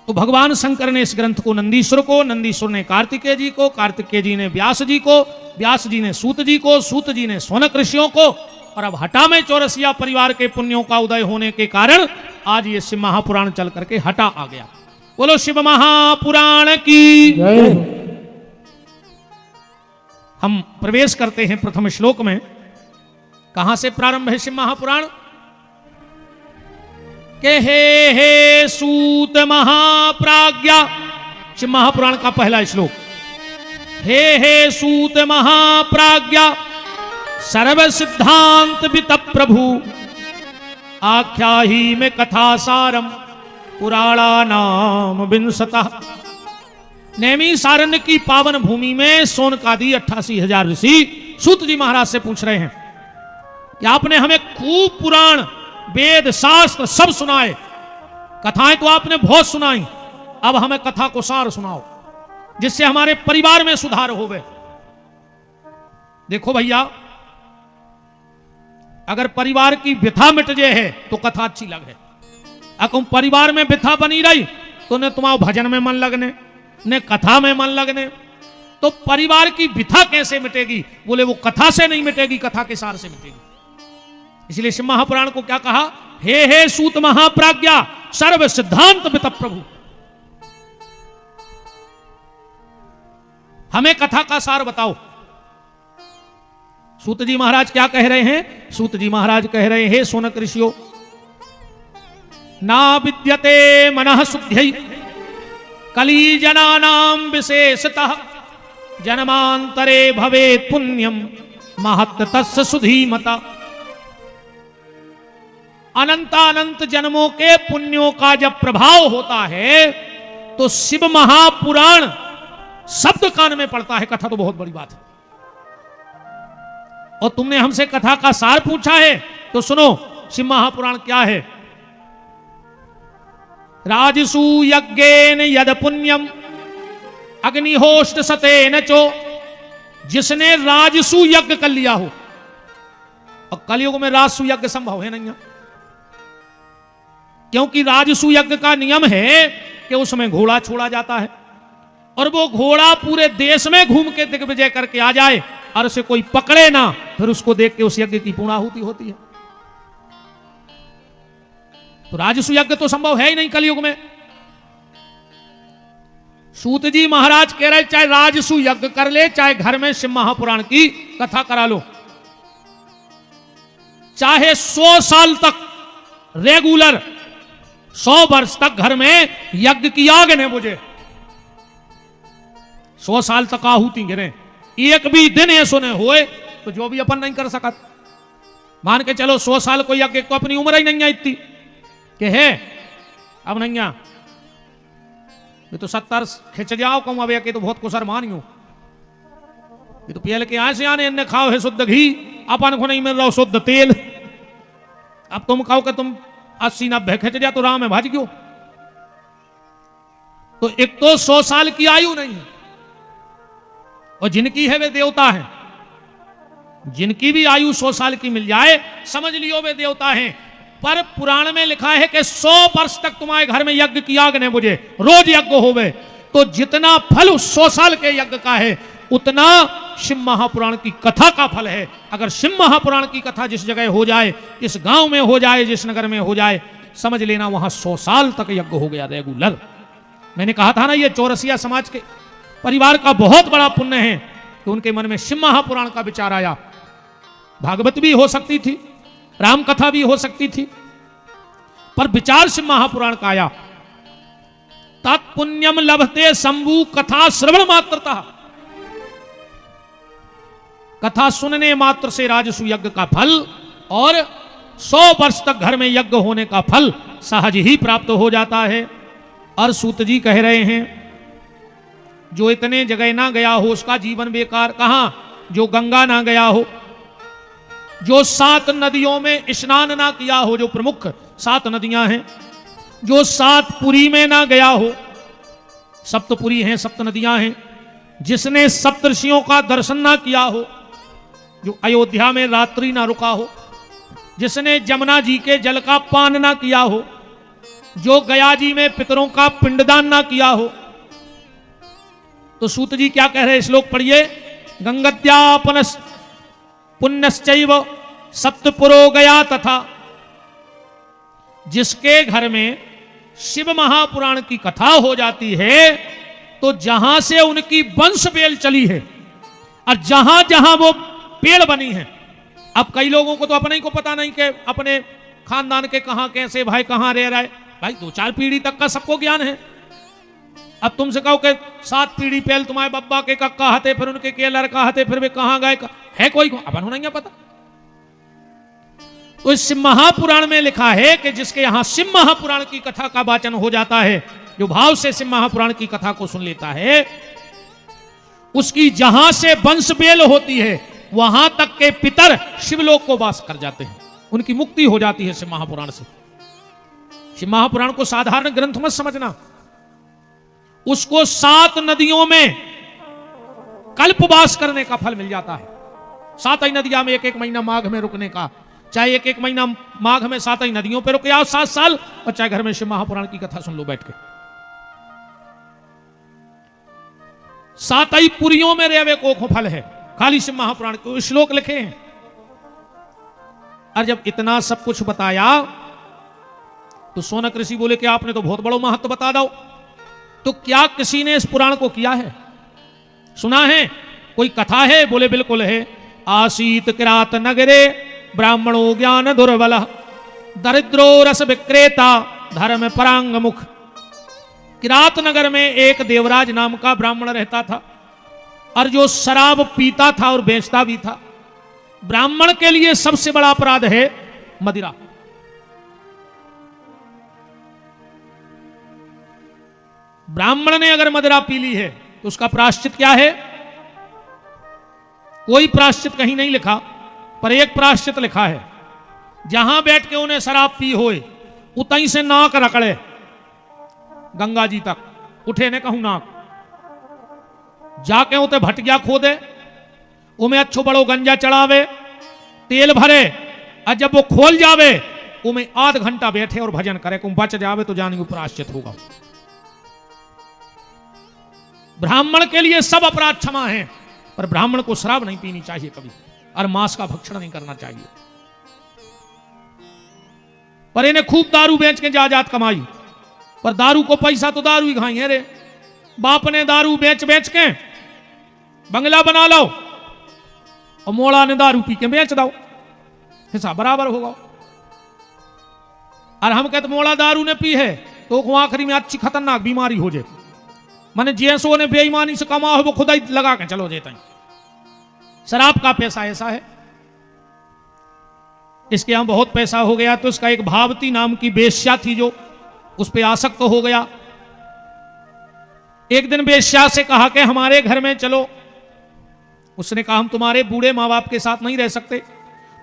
तो भगवान शंकर ने इस ग्रंथ को नंदीश्वर को, नंदीश्वर ने कार्तिकेय जी को, कार्तिकेय जी ने व्यास जी को, व्यास जी ने सूत जी को, सूत जी ने शौनक ऋषियों को, और अब हटा में चौरसिया परिवार के पुण्यों का उदय होने के कारण आज ये शिव महापुराण चल करके हटा आ गया। बोलो शिव महापुराण की जय। हम प्रवेश करते हैं प्रथम श्लोक में। कहां से प्रारंभ है शिव महापुराण के हे सूत महाप्राज्ञा। शिव महापुराण का पहला श्लोक, हे सूत महाप्राज्ञा सर्व सिद्धांत वित प्रभु आख्या ही में कथा सारम पुराणा नाम विंसतः। नैमी सारण्य की पावन भूमि में सोनकादि 88,000 ऋषि सूत जी महाराज से पूछ रहे हैं कि आपने हमें खूब पुराण वेद शास्त्र सब सुनाए, कथाएं तो आपने बहुत सुनाई, अब हमें कथा को सार सुनाओ जिससे हमारे परिवार में सुधार होवे। देखो भैया, अगर परिवार की व्यथा मिट जाए है तो कथा अच्छी लगे। अगर परिवार में व्यथा बनी रही तो न तुम्हारा भजन में मन लगने न कथा में मन लगने। तो परिवार की व्यथा कैसे मिटेगी? बोले वो कथा से नहीं मिटेगी, कथा के सार से मिटेगी। इसलिए शिव महापुराण को क्या कहा? हे सूत महाप्राज्ञा सर्व सिद्धांत वित प्रभु। हमें कथा का सार बताओ। सूत जी महाराज क्या कह रहे हैं? सूत जी महाराज कह रहे हैं, हे सोनक ऋषियों, ना विद्यते मनः शुद्ध्यै कली जनानाम विशेषतः जन्मांतरे भवेत् पुण्यम महत् तस्य सुधीमता। अनंत जन्मों के पुण्यों का जब प्रभाव होता है तो शिव महापुराण शब्द कान में पड़ता है। कथा तो बहुत बड़ी बात है, और तुमने हमसे कथा का सार पूछा है तो सुनो शिव महापुराण क्या है। राजसु यज्ञेन यद पुण्यम अग्निहोष्ट सतेन चो। जिसने राजसु यज्ञ कर लिया हो, और कलयुग में राजसु यज्ञ संभव है नहीं, क्योंकि राजसु यज्ञ का नियम है कि उसमें घोड़ा छोड़ा जाता है और वो घोड़ा पूरे देश में घूम के दिग्विजय करके आ जाए और उसे कोई पकड़े ना, फिर उसको देख के उस यज्ञ की पूर्णाहुति होती है। तो राजसु यज्ञ तो संभव है ही नहीं कलयुग में। सूत जी महाराज कह रहे चाहे राजसु यज्ञ कर ले, चाहे घर में शिव महापुराण की कथा करा लो, चाहे 100 साल तक रेगुलर 100 वर्ष तक घर में यज्ञ की आग न बुझे, 100 साल तक आहुति गिरे, एक भी दिन ऐसो न होए तो जो भी अपन नहीं कर सकत। मान के चलो 100 साल को यज्ञ को अपनी उम्र ही नहीं है इतनी कि है अब नहीं आ, ये तो 70 खिंच जाओ कहूं अब के तो बहुत कुसर मानियो। ये तो पहले के आए से आने इन्हें खाओ है शुद्ध घी, अपन को नहीं मिल रहा शुद्ध तेल। अब तुम कहो कि तुम 80-90 खिंच जा तो राम है भाज क्यों? तो एक तो 100 साल की आयु नहीं है, और जिनकी है वे देवता हैं। जिनकी भी आयु 100 साल की मिल जाए समझ लियो वे देवता हैं। पर पुराण में लिखा है कि 100 वर्ष तक तुम्हारे घर में यज्ञ की आग न बुझे, रोज यज्ञ होवे। तो जितना फल उस 100 साल के यज्ञ का है उतना शिव महापुराण की कथा का फल है। अगर शिव महापुराण की कथा जिस जगह हो जाए, इस गांव में हो जाए, जिस नगर में हो जाए, समझ लेना वहां 100 साल तक यज्ञ हो गया रेगुलर। मैंने कहा था ना, ये चौरसिया समाज के परिवार का बहुत बड़ा पुण्य है कि उनके मन में शिव महापुराण का विचार आया। भागवत भी हो सकती थी, राम कथा भी हो सकती थी, पर विचार शिव महापुराण का आया। तत्पुण्यम लभते शंभु कथा श्रवण मात्रता। कथा सुनने मात्र से राजसु यज्ञ का फल और 100 वर्ष तक घर में यज्ञ होने का फल सहज ही प्राप्त हो जाता है। और सूत जी कह रहे हैं, जो इतने जगह ना गया हो उसका जीवन बेकार। कहां? जो गंगा ना गया हो, जो 7 नदियों में स्नान ना किया हो, जो प्रमुख 7 नदियां हैं, जो 7 पुरी में ना गया हो, सप्तपुरी हैं, 7 नदियां हैं, जिसने सप्तऋषियों का दर्शन ना किया हो, जो अयोध्या में रात्रि ना रुका हो, जिसने जमुना जी के जल का पान ना किया हो, जो गया जी में पितरों का पिंडदान ना किया हो। तो सूत जी क्या कह रहे हैं? श्लोक पढ़िए। गंगत्यापन पुण्यश्चैव सप्तपुरो गया तथा। जिसके घर में शिव महापुराण की कथा हो जाती है तो जहां से उनकी वंश बेल चली है, और जहां जहां वो पेड़ बनी है, अब कई लोगों को तो अपने ही को पता नहीं कि अपने खानदान के कहां कैसे भाई कहां रह रहे, भाई 2-4 पीढ़ी तक का सबको ज्ञान है। अब तुमसे कहो कि 7 पीढ़ी पहले तुम्हारे बब्बा के कक्का हते, फिर उनके के लड़का हते, फिर वे कहां गए, है कोई अपन होना पता। तो इस शिव महापुराण में लिखा है कि जिसके यहां शिव महापुराण की कथा का वाचन हो जाता है, जो भाव से शिव महापुराण की कथा को सुन लेता है, उसकी जहां से वंश बेल होती है वहां तक के पितर शिवलोक को वास कर जाते हैं, उनकी मुक्ति हो जाती है शिव महापुराण से। शिव महापुराण को साधारण ग्रंथ मत समझना, उसको 7 नदियों में कल्पवास करने का फल मिल जाता है। 7 ही नदियां में 1-1 महीना माघ में रुकने का, चाहे 1-1 महीना माघ में 7 ही नदियों पे रुक जाओ 7 साल, और चाहे घर में शिव महापुराण की कथा सुन लो बैठ के। 7 ही पुरियों में रेवे को फल है, खाली शिव महापुराण के श्लोक लिखे हैं। और जब इतना सब कुछ बताया तो सोनक ऋषि बोले कि आपने तो बहुत बड़ा महत्व बता दो, तो क्या किसी ने इस पुराण को किया है, सुना है, कोई कथा है? बोले बिल्कुल है। आसीत किरात नगरे ब्राह्मणो ज्ञान दुर्बल दरिद्रो रस विक्रेता धर्म परांग मुख। किरात नगर में एक देवराज नाम का ब्राह्मण रहता था, और जो शराब पीता था और बेचता भी था। ब्राह्मण के लिए सबसे बड़ा अपराध है मदिरा। ब्राह्मण ने अगर मदिरा पी ली है तो उसका प्रायश्चित क्या है? कोई प्रायश्चित कहीं नहीं लिखा, पर एक प्रायश्चित लिखा है, जहां बैठ के उन्हें शराब पी होए उतई से नाक रकड़े गंगा जी तक, उठे ने कहूं नाक, जाके उते भटिया खोदे, उमें अच्छो बड़ो गंजा चढ़ावे, तेल भरे, और जब वो खोल जावे उमें आध घंटा बैठे और भजन करे, कुम बच जावे तो जाने प्रायश्चित होगा। ब्राह्मण के लिए सब अपराध क्षमा है, पर ब्राह्मण को शराब नहीं पीनी चाहिए कभी, और मांस का भक्षण नहीं करना चाहिए। पर इन्हें खूब दारू बेच के जायदाद कमाई, पर दारू को पैसा तो दारू ही खाई है रे। बाप ने दारू बेच बेच के बंगला बना लो, और मोड़ा ने दारू पी के बेच दो, हिसाब बराबर होगा। और हम कहते मोड़ा दारू ने पी है तो आखिरी में अच्छी खतरनाक बीमारी हो जाए, माने जैसो ने बेईमानी से कमा हो वो खुदा ही लगा के चलो जेता। शराब का पैसा ऐसा है, इसके यहां बहुत पैसा हो गया तो इसका एक भावती नाम की बेश्या थी जो उस पे आसक्त तो हो गया। एक दिन बेश्या से कहा कि हमारे घर में चलो। उसने कहा हम तुम्हारे बूढ़े माँ बाप के साथ नहीं रह सकते,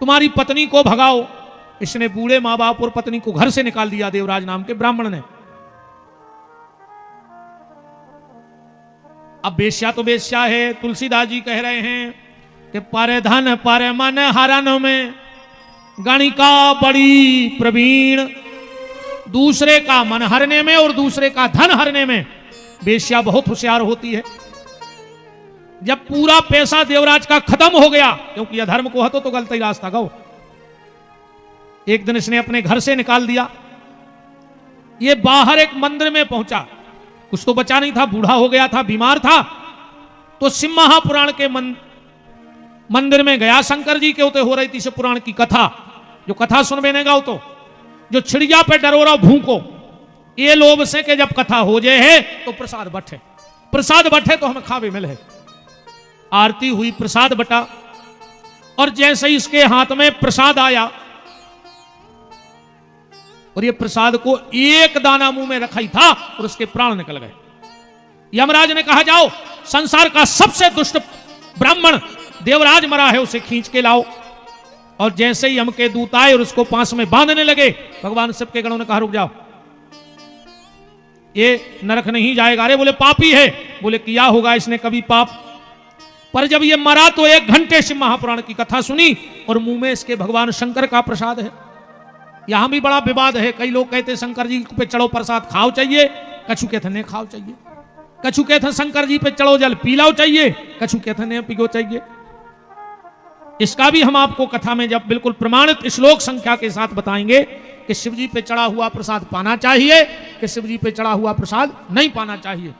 तुम्हारी पत्नी को भगाओ। इसने बूढ़े माँ बाप और पत्नी को घर से निकाल दिया देवराज नाम के ब्राह्मण ने। अब बेश्या तो बेश्या है, तुलसीदास जी कह रहे हैं कि पर धन पर मन हरन में गणिका बड़ी प्रवीण। दूसरे का मन हरने में और दूसरे का धन हरने में बेश्या बहुत होशियार होती है। जब पूरा पैसा देवराज का खत्म हो गया, क्योंकि अधर्म को हतो तो गलत ही रास्ता गो, एक दिन इसने अपने घर से निकाल दिया। ये बाहर एक मंदिर में पहुंचा, कुछ तो बचा नहीं था, बूढ़ा हो गया था, बीमार था। तो शिव महापुराण के मंदिर में गया। शंकर जी के होते हो रही थी शिव पुराण की कथा, जो कथा सुनबे ने गाओ तो जो चिड़िया पे डरोरा भूखो, ये लोभ से कि जब कथा हो जाए है तो प्रसाद बटे, प्रसाद बटे तो हमें खावे मिले। आरती हुई, प्रसाद बटा, और जैसे ही इसके हाथ में प्रसाद आया और ये प्रसाद को एक दाना मुंह में रखा ही था और उसके प्राण निकल गए। यमराज ने कहा जाओ संसार का सबसे दुष्ट ब्राह्मण देवराज मरा है, उसे खींच के लाओ। और जैसे ही यम के दूत आए और उसको पास में बांधने लगे, भगवान शिव के गणों ने कहा रुक जाओ, ये नरक नहीं जाएगा। अरे बोले पापी है, बोले किया होगा इसने कभी पाप। पर जब ये मरा तो 1 घंटे शिव महापुराण की कथा सुनी और मुंह में इसके भगवान शंकर का प्रसाद है। यहां भी बड़ा विवाद है, कई लोग कहते शंकर जी पे चढ़ो प्रसाद खाओ चाहिए, कछु कहते नहीं खाओ चाहिए, कछु कहते शंकर जी पे चढ़ो जल पी लाओ चाहिए, कछु कहते नहीं पिगो चाहिए। इसका भी हम आपको कथा में जब बिल्कुल प्रमाणित श्लोक संख्या के साथ बताएंगे कि शिव जी पे चढ़ा हुआ प्रसाद पाना चाहिए कि शिव जी पे चढ़ा हुआ प्रसाद नहीं पाना चाहिए।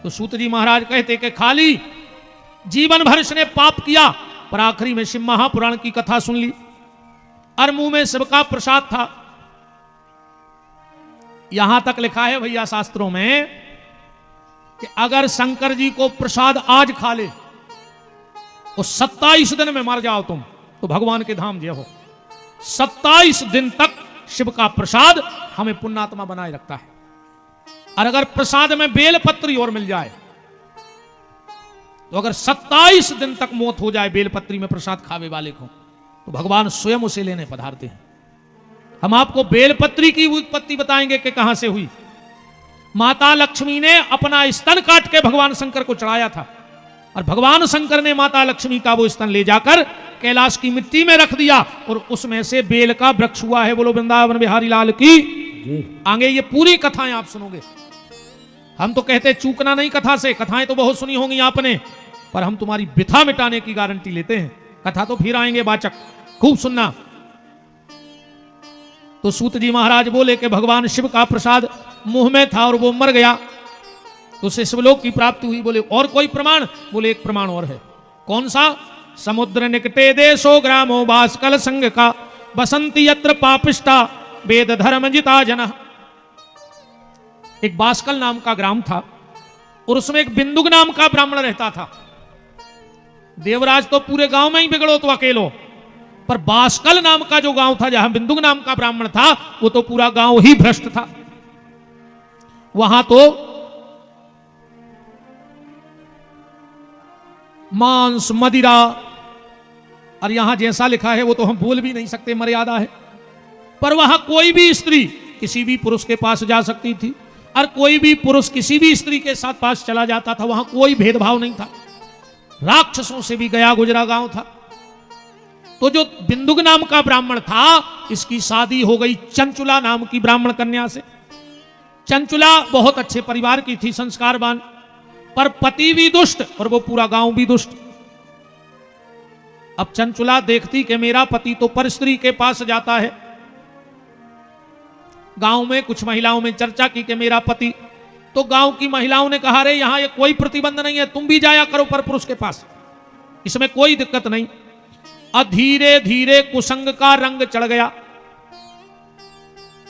तो सूत जी महाराज कहते कि खाली जीवन भर इसने पाप किया, पर आखिरी में शिव महापुराण की कथा सुन ली और मुंह में शिव का प्रसाद था। यहां तक लिखा है भैया शास्त्रों में कि अगर शंकर जी को प्रसाद आज खा ले तो 27 दिन में मर जाओ तुम तो भगवान के धाम जय हो। 27 दिन तक शिव का प्रसाद हमें पुण्यात्मा बनाए रखता है। और अगर प्रसाद में बेलपत्री और मिल जाए तो अगर 27 दिन तक मौत हो जाए बेलपत्री में प्रसाद खावे वाले को, तो भगवान स्वयं उसे लेने पधारते हैं। हम आपको बेलपत्री की उत्पत्ति बताएंगे कि कहां से हुई। माता लक्ष्मी ने अपना स्तन काट के भगवान शंकर को चढ़ाया था और भगवान शंकर ने माता लक्ष्मी का वो स्तन ले जाकर कैलाश की मिट्टी में रख दिया और उसमें से बेल का वृक्ष हुआ है। बोलो वृंदावन बिहारी लाल की। आगे ये पूरी कथाएं आप सुनोगे। हम तो कहते चूकना नहीं कथा से, कथाएं तो बहुत सुनी होंगी आपने, पर हम तुम्हारी बिथा मिटाने की गारंटी लेते हैं। कथा तो फिर आएंगे वाचक, खूब सुनना। तो सूत जी महाराज बोले कि भगवान शिव का प्रसाद मुंह में था और वो मर गया तो उसे शिवलोक की प्राप्ति हुई। बोले और कोई प्रमाण? बोले एक प्रमाण और है। कौन सा? समुद्र निकटे देशो ग्रामो बाष्कल संग का बसंती यत्र पापिष्टा वेद धर्म जिता जन। एक बाष्कल नाम का ग्राम था और उसमें एक बिंदुक नाम का ब्राह्मण रहता था। देवराज तो पूरे गांव में ही बिगड़ो तो अकेलो, पर बाष्कल नाम का जो गांव था जहां बिंदुक नाम का ब्राह्मण था वो तो पूरा गांव ही भ्रष्ट था। वहां तो मांस मदिरा, और यहां जैसा लिखा है वो तो हम बोल भी नहीं सकते, मर्यादा है। पर वहां कोई भी स्त्री किसी भी पुरुष के पास जा सकती थी और कोई भी पुरुष किसी भी स्त्री के साथ पास चला जाता था। वहां कोई भेदभाव नहीं था। राक्षसों से भी गया गुजरा गांव था। तो जो बिंदुक नाम का ब्राह्मण था इसकी शादी हो गई चंचुला नाम की ब्राह्मण कन्या से। चंचुला बहुत अच्छे परिवार की थी, संस्कारवान, पर पति भी दुष्ट और वो पूरा गांव भी दुष्ट। अब चंचुला देखती कि मेरा पति तो पर स्त्री के पास जाता है। गांव में कुछ महिलाओं में चर्चा की कि मेरा पति, तो गांव की महिलाओं ने कहा रे यहां ये कोई प्रतिबंध नहीं है, तुम भी जाया करो पर पुरुष के पास, इसमें कोई दिक्कत नहीं। अब धीरे धीरे कुसंग का रंग चढ़ गया,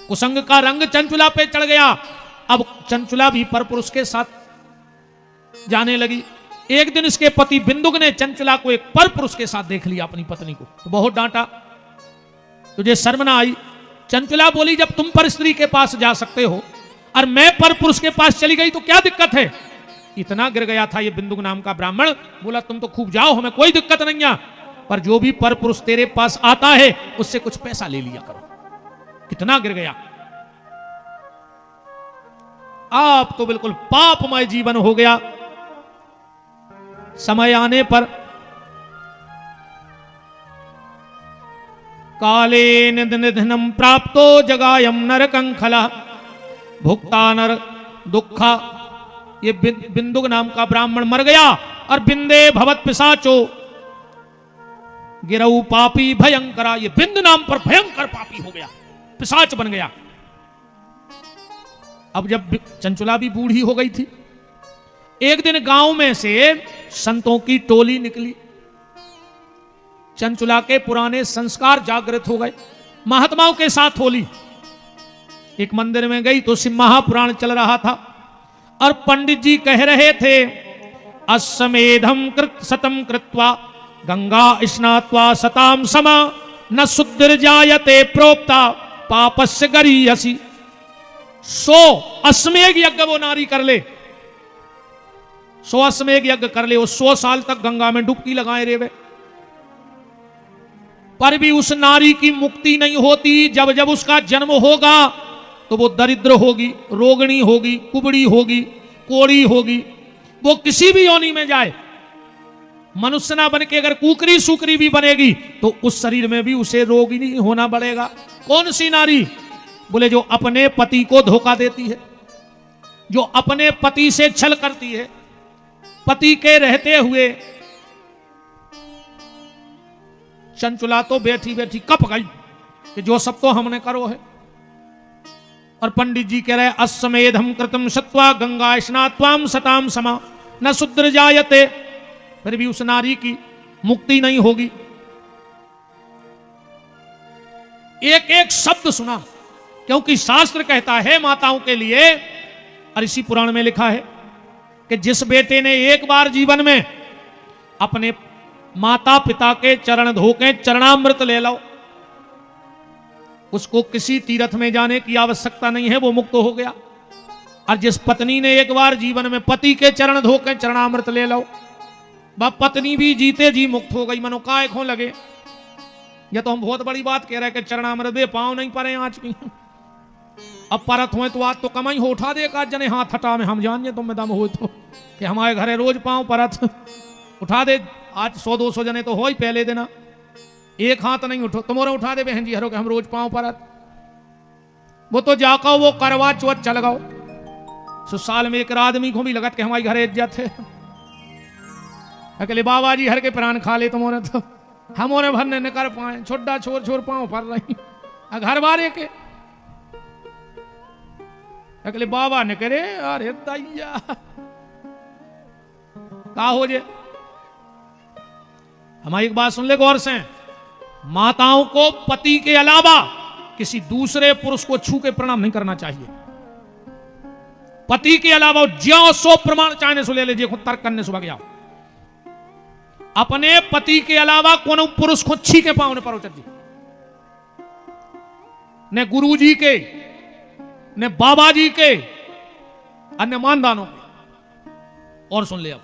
कुसंग का रंग चंचुला पे चढ़ गया। अब चंचुला भी पर पुरुष के साथ जाने लगी। एक दिन इसके पति बिंदुक ने चंचुला को एक पर पुरुष के साथ देख लिया अपनी पत्नी को, तो बहुत डांटा। तुझे शर्म ना आई? चंचुला बोली जब तुम पर स्त्री के पास जा सकते हो और मैं पर पुरुष के पास चली गई तो क्या दिक्कत है? इतना गिर गया था ये बिंदुक नाम का ब्राह्मण। बोला तुम तो खूब जाओ, हमें कोई दिक्कत नहीं है, पर जो भी पर पुरुष तेरे पास आता है उससे कुछ पैसा ले लिया करो। कितना गिर गया। आप तो बिल्कुल पापमय जीवन हो गया। समय आने पर काले निधनम प्राप्तो जगायम नरकं खला भुक्ता नर दुखा। ये बिंदुक नाम का ब्राह्मण मर गया और बिंदे भवत पिशाचो गिरऊ पापी भयंकरा। ये बिंद नाम पर भयंकर पापी हो गया, पिशाच बन गया। अब जब चंचुला भी बूढ़ी हो गई थी, एक दिन गांव में से संतों की टोली निकली। चंचुला के पुराने संस्कार जागृत हो गए, महात्माओं के साथ होली। एक मंदिर में गई तो शिव महापुराण चल रहा था और पंडित जी कह रहे थे अश्वमेधम कृत सतम कृत्वा गंगा स्नात्वा सताम समा न शुद्धिर्जायते प्रोक्ता पापस्य गरीयसी। 100 अश्वमेघ यज्ञ वो नारी कर ले, 100 अश्वमेघ यज्ञ कर ले, वो 100 साल तक गंगा में डुबकी लगाए रेवे, पर भी उस नारी की मुक्ति नहीं होती। जब जब उसका जन्म होगा तो वो दरिद्र होगी, रोगणी होगी, कुबड़ी होगी, कोड़ी होगी। वो किसी भी योनि में जाए, मनुष्य ना बन के अगर कुकरी सुकरी भी बनेगी तो उस शरीर में भी उसे रोगिणी होना पड़ेगा। कौन सी नारी? बोले जो अपने पति को धोखा देती है, जो अपने पति से छल करती है, पति के रहते हुए। चंचुला तो बैठी बैठी कप गई कि जो सब तो हमने करो है। और पंडित जी कह रहे अश्वमेधम कृतम सत्वा गंगा स्नात्वाम सताम समा न शुद्र जायते। फिर भी उस नारी की मुक्ति नहीं होगी। एक एक शब्द सुना, क्योंकि शास्त्र कहता है माताओं के लिए, और इसी पुराण में लिखा है कि जिस बेटे ने एक बार जीवन में अपने माता पिता के चरण धोके चरणामृत ले लो, उसको किसी तीर्थ में जाने की आवश्यकता नहीं है, वो मुक्त हो गया। और जिस पत्नी ने एक बार जीवन में पति के चरण धोके चरणामृत ले लो, वह पत्नी भी जीते जी मुक्त हो गई। मनो काय खो लगे, यह तो हम बहुत बड़ी बात कह रहे हैं कि चरणामृत दे पाँव नहीं पड़े आज की। अब परत हुए तो आज तो कमाई हो, उठा दे का जने हाथ हटा में हम जानिए तुम में दम हो तो कि हमारे घरे रोज पाँव परत उठा दे। आज 100-200 जने तो हो ही पहले देना, एक हाथ नहीं उठो तुम्हारे उठा दे बहन जी हरो के हम रोज पाँव परत। वो तो जाकर वो करवा चौथ चल गाओ, साल में एक आदमी को भी लगत के हमारे घरे इज्जत है। अकेले बाबा जी हर के प्राण खा ले तुम्हारे, तो हमारे भरने न कर पाए, छोटा छोर छोर पाँव पर रही घर बारे के। अकेले बाबा ने करे अरे दैया का हो जे। हमारी एक बात सुन ले गौर से, माताओं को पति के अलावा किसी दूसरे पुरुष को छू के प्रणाम नहीं करना चाहिए। पति के अलावा ज्यो सो प्रमाण चाहने से ले लीजिए, खुद तर्क करने से गया, अपने पति के अलावा कोनो पुरुष को छी के पाँव ने परोचर जी, ने गुरु जी के, ने बाबा जी के, अन्य मानदानों के। और सुन ले, अब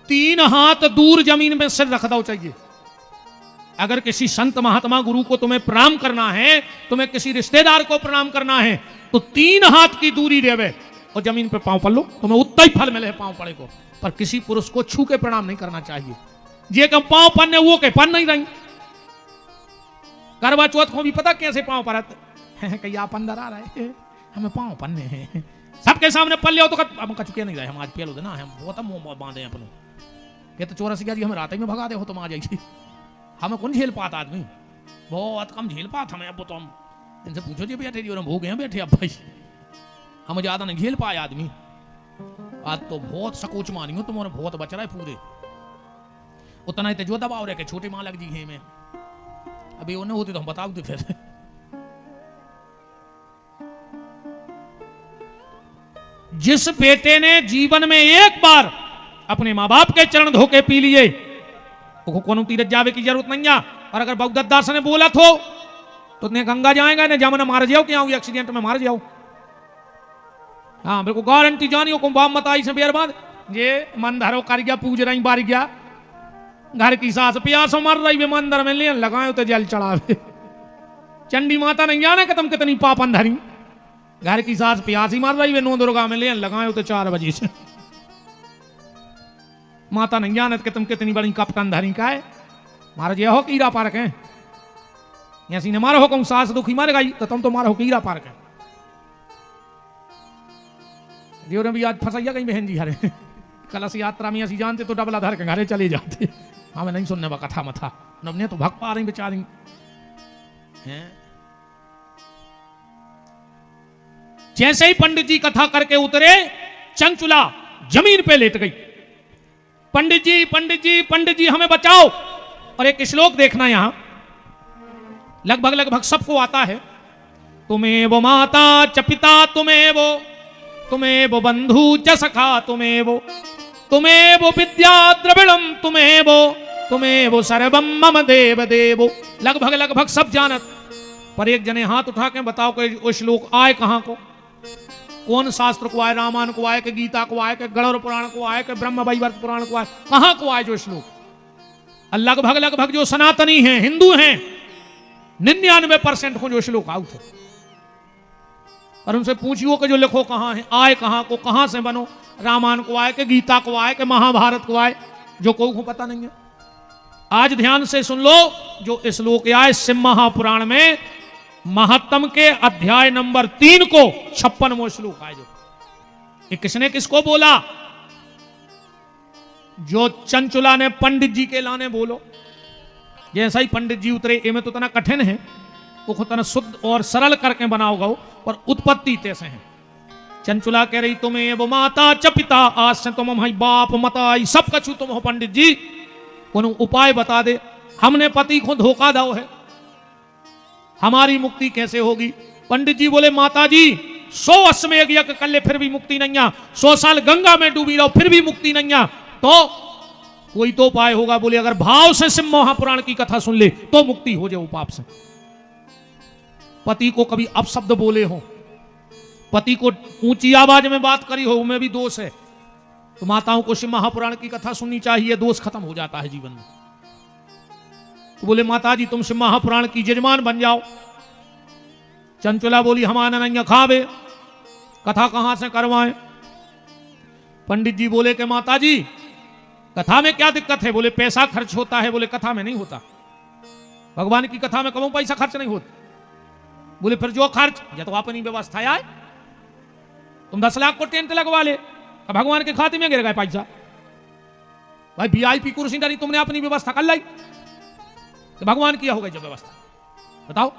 3 हाथ दूर जमीन में सिर रख दो चाहिए। अगर किसी संत महात्मा गुरु को तुम्हें प्रणाम करना है, तुम्हें किसी रिश्तेदार को प्रणाम करना है, तो 3 हाथ की दूरी देवे और जमीन पे पांव पड़ लो, तुम्हें उतना ही फल मिले पांव पड़े को। पर किसी पुरुष को छू के प्रणाम नहीं करना चाहिए। जे कम पांव पन्ने वो के पन नहीं रही। करवा चौथ को भी पता कैसे पांव परत कहीं आप अंदर आ रहे हमें पांव पन्ने हैं, सबके सामने पल लिया तो हम कचुके नहीं रहे, हम आज पेलो देना हम बहुत मुंह बांधे अपनों ये तो चौरसिया जी हमें रात में भगा दे हो तुम आ जाइए। हमें कौन झेल पाता आदमी, बहुत कम झेल पाता हमें। अब तो हम इनसे पूछो जी बैठे जी और हम हो गए हैं बैठे, अब भाई हम ज्यादा नहीं झेल पाए आदमी। आज तो बहुत सकोच मानी हो तुम्हारे, बहुत बच रहा है पूरे, उतना ही जो दबाव रहे छोटे माँ लग जी है में। अभी उन्हें होती तो हम बताओ फिर। जिस बेटे ने जीवन में एक बार अपने माँ बाप के चरण धोके पी लिए, को कोनो तीरथ जावे की जरूरत नहीं है। और अगर भगवत दास ने बोला तो ने गंगा जाएगा ने जमुना मार जाओ, क्या एक्सीडेंट में मार जाओ। हाँ मेरे को गारंटी जानी हो बाप मत आई से बेर बाद ये मंदिरों कर गया पूज रही बार गया घर की सास प्यासों मर रही वे मंदिर में लेन लगाए तो जल चढ़ावे। चंडी माता नहीं जाने कि तुम कितनी पापन धरी, घर की सास प्यासी मर रही वे 9 दुर्गा में लेन लगाए तो 4 बजे से। माता नहीं जाने कि तुम कितनी बड़ी कपटन धरी का है। महाराज ये हो कीड़ा पार्क है, ऐसी ने मारो हो कहूं सास दुखी मर गई तो तुम तो मारो हो कीड़ा पार्क है। जी भी आज फंसाइया गई बहन जी हरे कलश यात्रा में ऐसी जानते तो डबला धर के घरे चले जाते। हमें नहीं सुनने का कथा मथा नवने तो भग पा रही बेचारी हैं। जैसे ही पंडित जी कथा करके उतरे, चंचुला जमीन पे लेट गई। पंडित जी पंडित जी पंडित जी हमें बचाओ। और एक श्लोक देखना यहां लगभग लगभग सबको आता है। तुम्हें वो माता च पिता, तुम्हें वो बंधु च सखा, तुम्हें वो विद्या द्रविणम, तुम्हें वो सर्वम मम देव देवो। लगभग लगभग सब जानत, पर एक जने हाथ उठा के बताओ कि वो श्लोक आए कहां को, कौन शास्त्र को आए, रामायण को आए कि गीता को आए कि गणौर पुराण को आए कि ब्रह्म वैवर्त पुराण को आए, कहां को आए जो श्लोक। लगभग लगभग जो सनातनी हैं हिंदू हैं 99% को जो श्लोक आउट है। और उनसे पूछियो कि जो लिखो कहां है, आए कहां को, कहां से बनो, रामायण को आए कि गीता को आए कि महाभारत को आए, जो कोई को पता नहीं है। आज ध्यान से सुन लो जो श्लोक आए शिव महापुराण में महात्म के अध्याय नंबर 3 को 56वां श्लोक आए। जो ये किसने किसको बोला, जो चंचुला ने पंडित जी के लाने बोलो। जैसा ही पंडित जी उतरे, ये में तो इतना कठिन है वो खुद शुद्ध और सरल करके बनाओ गो, और उत्पत्ति तैसे है। चंचुला कह रही तुम्हें वो माता च पिता आज से तुम हम बाप मताई सब कछु तुम हो पंडित जी, उन उपाय बता दे। हमने पति को धोखा दाओ है, हमारी मुक्ति कैसे होगी? पंडित जी बोले माता जी 100 अश्वमेध यज्ञ कर ले फिर भी मुक्ति नहीं आ, 100 साल गंगा में डूबी रहो फिर भी मुक्ति नहीं आ, तो कोई तो उपाय होगा। बोले अगर भाव से सिंह महापुराण की कथा सुन ले तो मुक्ति हो जाए पाप से। पति को कभी अपशब्द बोले हो, पति को ऊंची आवाज में बात करी हो, में भी दोष है, तो माताओं को शिव महापुराण की कथा सुननी चाहिए, दोष खत्म हो जाता है जीवन में। तो बोले माता जी तुम शिव महापुराण की जजमान बन जाओ। चंचुला बोली हम आनंद खावे, कथा कहां से करवाएं? पंडित जी बोले कि माता जी कथा में क्या दिक्कत है? बोले पैसा खर्च होता है। बोले कथा में नहीं होता, भगवान की कथा में कम पैसा खर्च नहीं होता। बोले फिर जो खर्च या तो अपनी व्यवस्था आए, तुम 10 लाख को टेंट लगवा ले, भगवान के खाते में गिर गए पैसा। भाई वीआईपी कुर्सी डाली तुमने अपनी व्यवस्था कर लाई, तो भगवान किया होगा जब व्यवस्था? बताओ,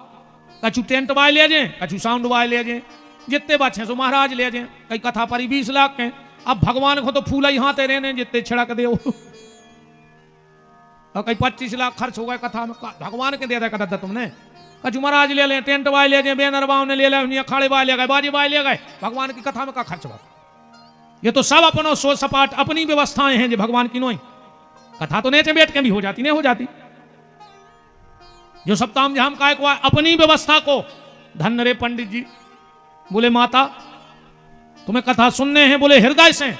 कछु टेंट वाले ले जाए, कछु साउंड वाले ले जाए, जितने बच्चे सो महाराज ले जाए, कई कथा पर 20 लाख के। अब भगवान को तो फूला ही हाथे रहने जितने छिड़क दे, और कई 25 लाख खर्च हो गए कथा में, भगवान के दे दिया कथा तुमने। कछु महाराज ले लें, टेंट वाले ले जाए, बैनर वाले ले लें, अखाड़े वाले ले गए, बाजी वाले ले गए, भगवान की कथा में का खर्च हुआ? ये तो सब अपना सोच सपाट अपनी व्यवस्थाएं हैं जो भगवान की नोई। कथा तो नीचे बैठ के भी हो जाती, नहीं हो जाती। जो सप्ताह में हम काय को अपनी व्यवस्था को धन रे पंडित जी। बोले माता तुम्हें कथा सुनने हैं? बोले हृदय से।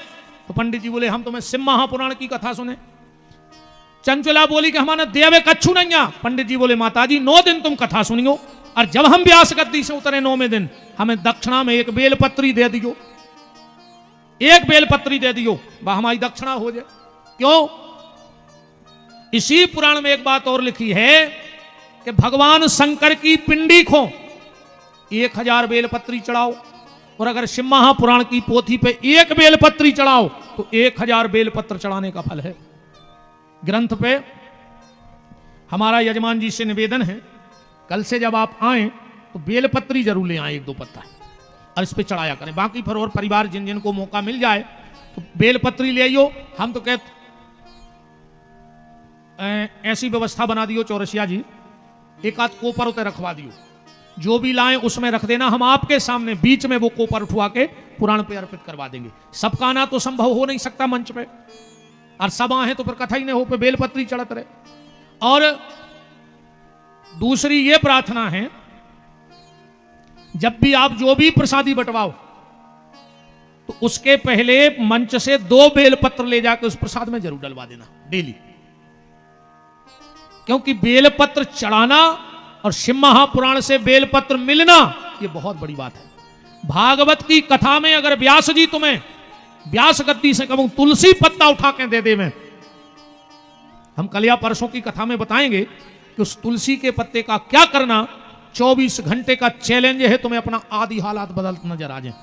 तो पंडित जी बोले हम तुम्हें शिव महापुराण की कथा सुने। चंचुला बोली कि हमारे देवे कच्छू नहीं आ। पंडित जी बोले माता जी 9 दिन तुम कथा सुनियो, और जब हम व्यास गद्दी से उतरे 9वें दिन हमें दक्षिणा में एक बेलपत्री दे दियो, एक बेलपत्री दे दियो, वह हमारी दक्षिणा हो जाए। क्यों? इसी पुराण में एक बात और लिखी है कि भगवान शंकर की पिंडी को 1000 बेलपत्री चढ़ाओ, और अगर शिव महापुराण की पोथी पे 1 बेलपत्री चढ़ाओ तो 1000 बेलपत्र चढ़ाने का फल है। ग्रंथ पे हमारा यजमान जी से निवेदन है, कल से जब आप आए तो बेलपत्री जरूर ले आए 1-2 पत्ता, और इस पे चढ़ाया करें। बाकी फिर और परिवार जिन जिन को मौका मिल जाए तो बेलपत्री ले आइयो। हम तो कहते ऐसी व्यवस्था बना दियो चौरसिया जी, एक आध कोपर उतर रखवा दियो, जो भी लाएं उसमें रख देना, हम आपके सामने बीच में वो कोपर उठवा के पुराण पे अर्पित करवा देंगे। सबका आना तो संभव हो नहीं सकता मंच पे, और सब आए तो फिर कथा ही नहीं हो पे बेलपत्री चढ़त रहे। और दूसरी ये प्रार्थना है, जब भी आप जो भी प्रसादी बंटवाओ तो उसके पहले मंच से 2 बेलपत्र ले जाकर उस प्रसाद में जरूर डलवा देना डेली, क्योंकि बेलपत्र चढ़ाना और शिव महापुराण से बेलपत्र मिलना ये बहुत बड़ी बात है। भागवत की कथा में अगर व्यास जी तुम्हें व्यास गद्दी से कहूं तुलसी पत्ता उठा के दे दे, में हम कल या परसों की कथा में बताएंगे कि उस तुलसी के पत्ते का क्या करना। 24 घंटे का चैलेंज है, तुम्हें अपना आदि हालात बदलते नजर आ जाए,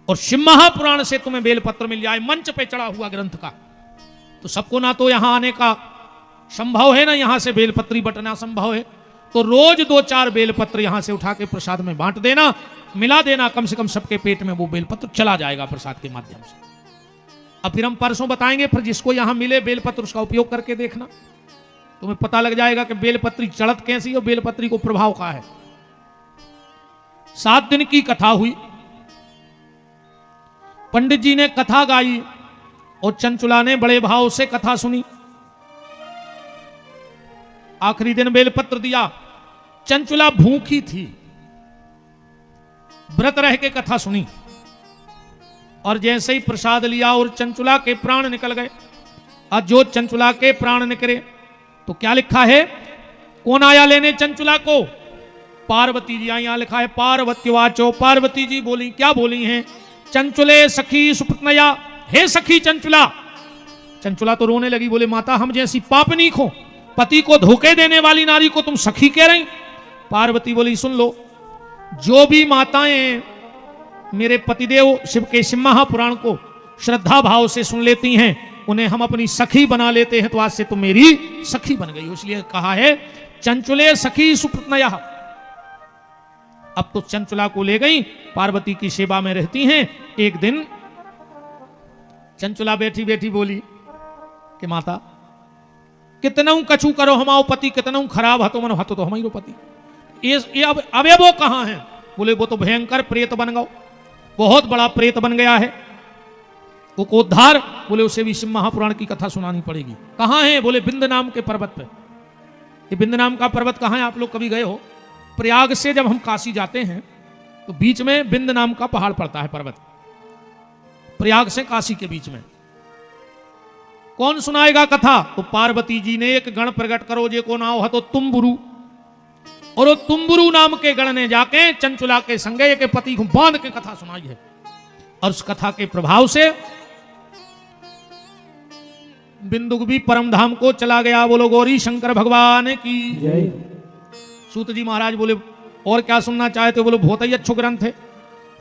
और शिव महापुराण से तुम्हें बेलपत्र मिल जाए मंच पे चढ़ा हुआ ग्रंथ का, तो सबको ना तो यहां आने का संभव है, ना यहां से बेलपत्री बटना संभव है। तो रोज 2-4 बेलपत्र यहां से उठा के प्रसाद में बांट देना, मिला देना, कम से कम सबके पेट में वो बेलपत्र चला जाएगा प्रसाद के माध्यम से। अब फिर हम परसों बताएंगे, फिर जिसको यहां मिले बेलपत्र उसका उपयोग करके देखना, तुम्हें पता लग जाएगा कि बेलपत्री चढ़त कैसी और बेलपत्री को प्रभाव का है। 7 दिन की कथा हुई, पंडित जी ने कथा गाई और चंचुला ने बड़े भाव से कथा सुनी। आखिरी दिन बेलपत्र दिया। चंचुला भूखी थी, व्रत रह के कथा सुनी, और जैसे ही प्रसाद लिया और चंचुला के प्राण निकल गए। और जो चंचुला के प्राण निकले तो क्या लिखा है? कौन आया लेने चंचुला को? पार्वती जी आई। यहां लिखा है पार्वती वाचो, पार्वती जी बोली। क्या बोली हैं? चंचुले सखी सुपत्नया, हे सखी चंचुला। चंचुला तो रोने लगी, बोले माता हम जैसी पापनी को, पति को धोखे देने वाली नारी को तुम सखी कह रही? पार्वती बोली सुन लो, जो भी माताएं मेरे पतिदेव शिव के शिव महापुराण को श्रद्धा भाव से सुन लेती हैं, उन्हें हम अपनी सखी बना लेते हैं, तो आज से तुम मेरी सखी बन गई हो। इसलिए कहा है चंचुले सखी सुपत्नया। अब तो चंचुला को ले गई, पार्वती की सेवा में रहती हैं। एक दिन चंचुला बैठी बैठी बोली कि माता कितनऊ कछु करो हमाओ पति, कितनऊ खराब हतो मनो हतो तो हमारो पति। ये अब वो कहाँ है? बोले वो तो भयंकर प्रेत बन गया, बहुत बड़ा प्रेत बन गया है। वो कोद्धार, बोले उसे भी शिव महापुराण की कथा सुनानी पड़ेगी। कहाँ है? बोले बिंद नाम के पर्वत पे। ये बिंद नाम का पर्वत कहाँ है? आप लोग कभी गए हो? प्रयाग से जब हम काशी जाते हैं तो बीच में बिंद नाम का पहाड़ पड़ता है, पर्वत, प्रयाग से काशी के बीच में। कौन सुनाएगा कथा? तो पार्वती जी ने एक गण प्रकट करो जे को नाव है तो तुम्बुरु, और वो तुम्बुरु नाम के गण ने जाके चंचुला के संगे के पति को बांध के कथा सुनाई है। और उस कथा के प्रभाव से बिंदुक भी परम धाम को चला गया। बोलो गौरी शंकर भगवान की जय। सूत जी महाराज बोले और क्या सुनना चाहते? बोलो बहुत ही अच्छो ग्रंथ है।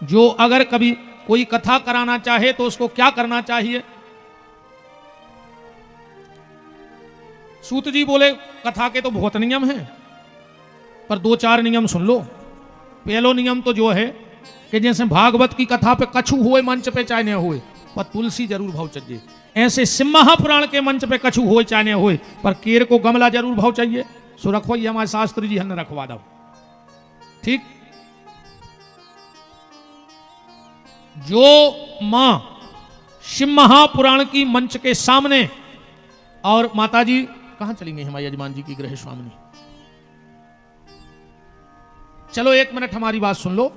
जो अगर कभी कोई कथा कराना चाहे तो उसको क्या करना चाहिए? सूत जी बोले कथा के तो बहुत नियम हैं, पर 2-4 नियम सुन लो। पहलो नियम तो जो है कि जैसे भागवत की कथा पे कछु हुए मंच पे चाहे न हुए, पर तुलसी जरूर भाव चाहिए। ऐसे शिव महापुराण के मंच पे कछु हुए चाहे न हुए, पर केर को गमला जरूर भाव चाहिए। सो रखो, ये हमारे शास्त्री जी हमने रखवा दो, ठीक। जो मां शिव महापुराण की मंच के सामने, और माता जी कहां चली गई हमारी यजमान जी की गृह स्वामिनी? चलो 1 मिनट हमारी बात सुन लो।